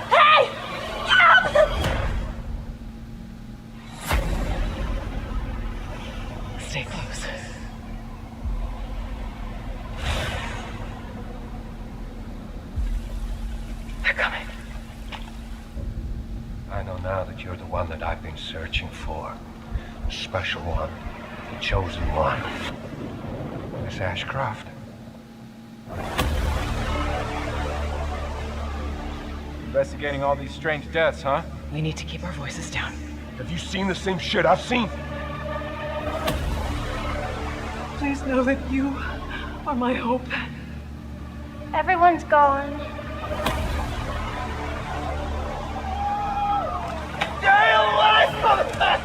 Hey! Stay close. They're coming. I know now that you're the one that I've been searching for. The special one. The chosen one. Miss Ashcroft. Investigating all these strange deaths, huh? We need to keep our voices down. Have you seen the same shit I've seen? Please know that you are my hope. Everyone's gone. Stay away from the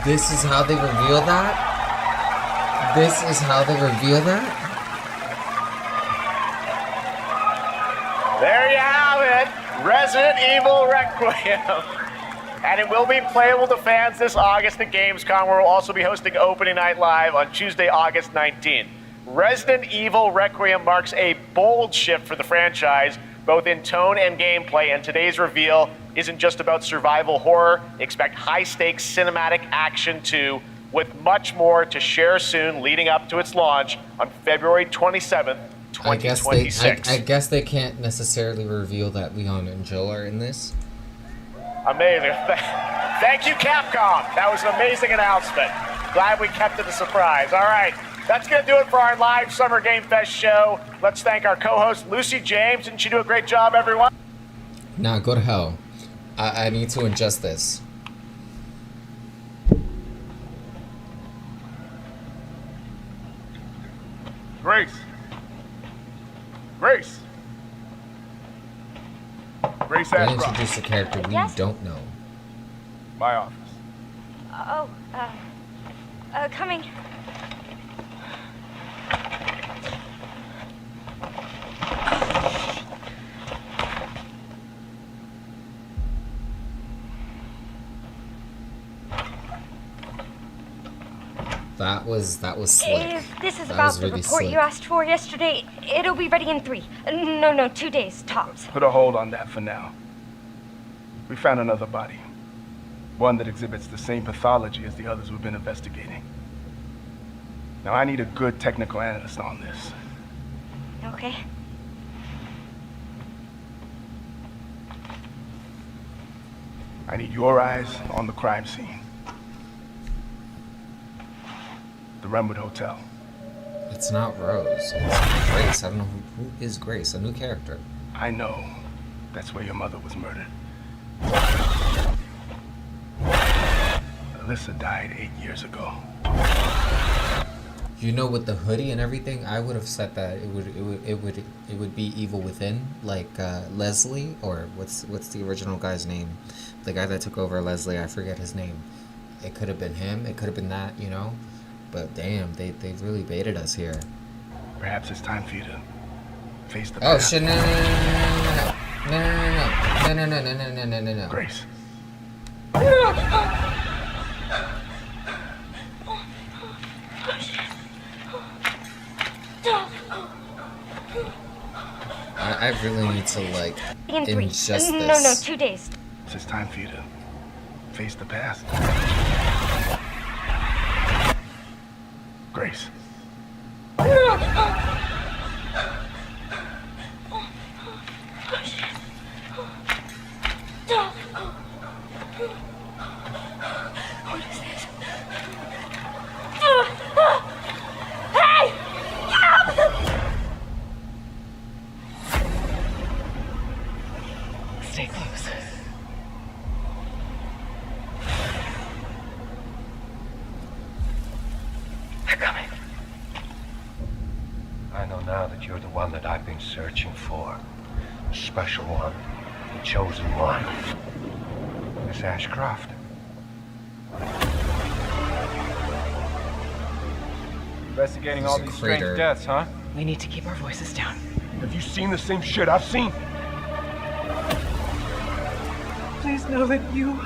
This is how they reveal that? This is how they reveal that? There you have it, Resident Evil Requiem. And it will be playable to fans this August at Gamescom, where we'll also be hosting Opening Night Live on Tuesday, August 19th. Resident Evil Requiem marks a bold shift for the franchise, both in tone and gameplay, and today's reveal isn't just about survival horror. Expect high-stakes cinematic action too, with much more to share soon leading up to its launch on February 27th, 2026. I guess they can't necessarily reveal that Leon and Joel are in this. Amazing. Thank you, Capcom. That was an amazing announcement. Glad we kept it a surprise. All right. That's going to do it for our live Summer Game Fest show. Let's thank our co-host, Lucy James. Didn't she do a great job, everyone? Nah, go to hell. I need to ingest this. Grace. Grace. Grace They Ashcroft. introduce a character we Yes? don't know. My office. Coming. That was slick. If this is That about was the really report slick. you asked for yesterday, it'll be ready in 3. No, 2 days, tops. Put a hold on that for now. We found another body. One that exhibits the same pathology as the others we've been investigating. Now I need a good technical analyst on this. Okay. I need your eyes on the crime scene. The Renwood Hotel. It's not Rose. It's Grace. I don't know who is Grace. A new character. I know. That's where your mother was murdered. Alyssa died 8 years ago. You know, with the hoodie and everything, I would have said that it would be Evil Within, like Leslie, or what's the original guy's name? The guy that took over Leslie, I forget his name. It could have been him. It could have been that, you know. But damn, they really baited us here. Perhaps it's time for you to face the Oh past. shit! No. Grace. I really need to like In 3. ingest No, this. 2 days. It's time for you to face the past. Grace. Hey! Stay close. They're coming. I know now that you're the one that I've been searching for. The special one. The chosen one. Miss Ashcroft. Investigating There's all a these crater. strange deaths, huh? We need to keep our voices down. Have you seen the same shit I've seen? Please know that you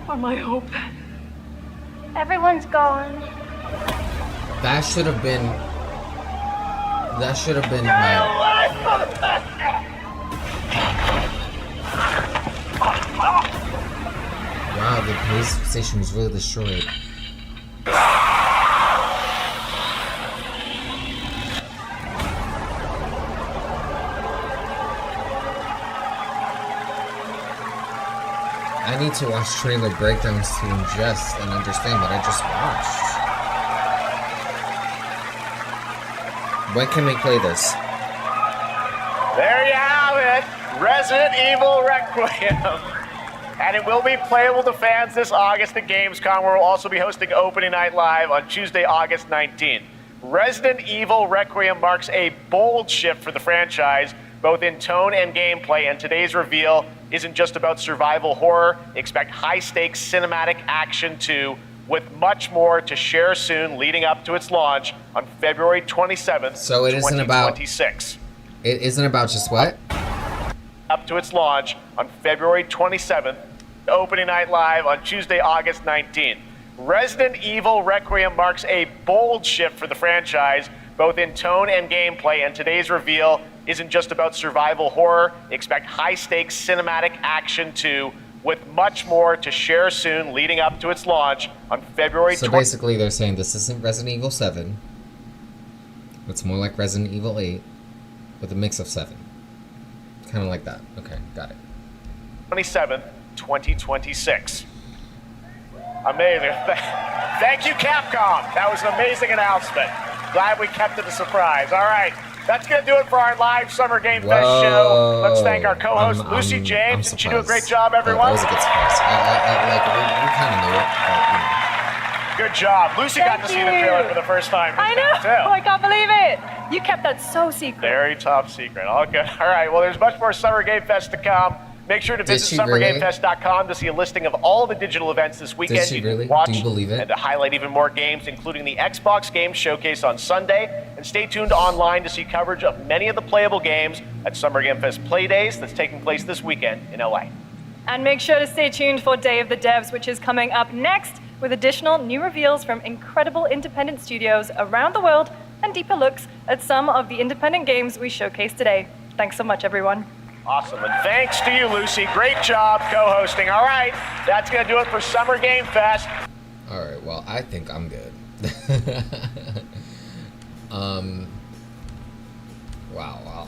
are my hope. Everyone's gone. That should have been. Wow, the police station was really destroyed. I need to watch trailer breakdowns to ingest and understand what I just watched. When can we play this? There you have it, Resident Evil Requiem. And it will be playable to fans this August at Gamescom, where we'll also be hosting Opening Night Live on Tuesday, August 19th. Resident Evil Requiem marks a bold shift for the franchise, both in tone and gameplay, and today's reveal isn't just about survival horror. Expect high-stakes cinematic action too, with much more to share soon leading up to its launch on February 27th, So it isn't about. 2026. It isn't about just what? Up to its launch on February 27th, Opening Night Live on Tuesday, August 19th. Resident Evil Requiem marks a bold shift for the franchise, both in tone and gameplay, and today's reveal isn't just about survival horror. Expect high-stakes cinematic action too, with much more to share soon leading up to its launch on February 20th. So basically, they're saying this isn't Resident Evil 7. It's more like Resident Evil 8 with a mix of 7. Kind of like that. Okay, got it. 27th, 2026. Amazing. Thank you, Capcom. That was an amazing announcement. Glad we kept it a surprise. All right. That's going to do it for our live Summer Game Fest show. Let's thank our co-host, Lucy James. Did she do a great job, everyone? That was a good surprise. We kind of knew it, but, you know. Good job. Lucy got to see the trailer for the first time. I know. I can't believe it. You kept that so secret. Very top secret. All good. All right. Well, there's much more Summer Game Fest to come. Make sure to visit summergamefest.com to see a listing of all the digital events this weekend. Did she really? Watch Do you believe it? and to highlight even more games, including the Xbox Games Showcase on Sunday. And stay tuned online to see coverage of many of the playable games at Summer Game Fest Play Days that's taking place this weekend in LA. And make sure to stay tuned for Day of the Devs, which is coming up next, with additional new reveals from incredible independent studios around the world and deeper looks at some of the independent games we showcased today. Thanks so much, everyone. Awesome. And thanks to you, Lucy. Great job co-hosting. All right. That's going to do it for Summer Game Fest. All right. Well, I think I'm good. Wow.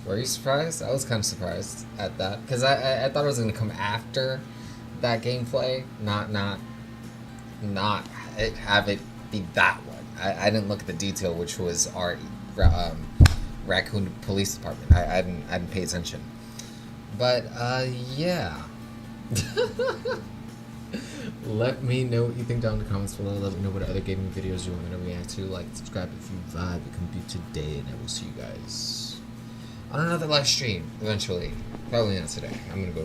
Were you surprised? I was kind of surprised at that because I thought it was going to come after that gameplay, not have it be that one. I didn't look at the detail, which was our Raccoon Police Department. I didn't pay attention. But yeah. Let me know what you think down in the comments below. Let me know what other gaming videos you want me to react to. Like, subscribe if you vibe. It can be today, and I will see you guys on another live stream eventually. Probably not today. I'm gonna go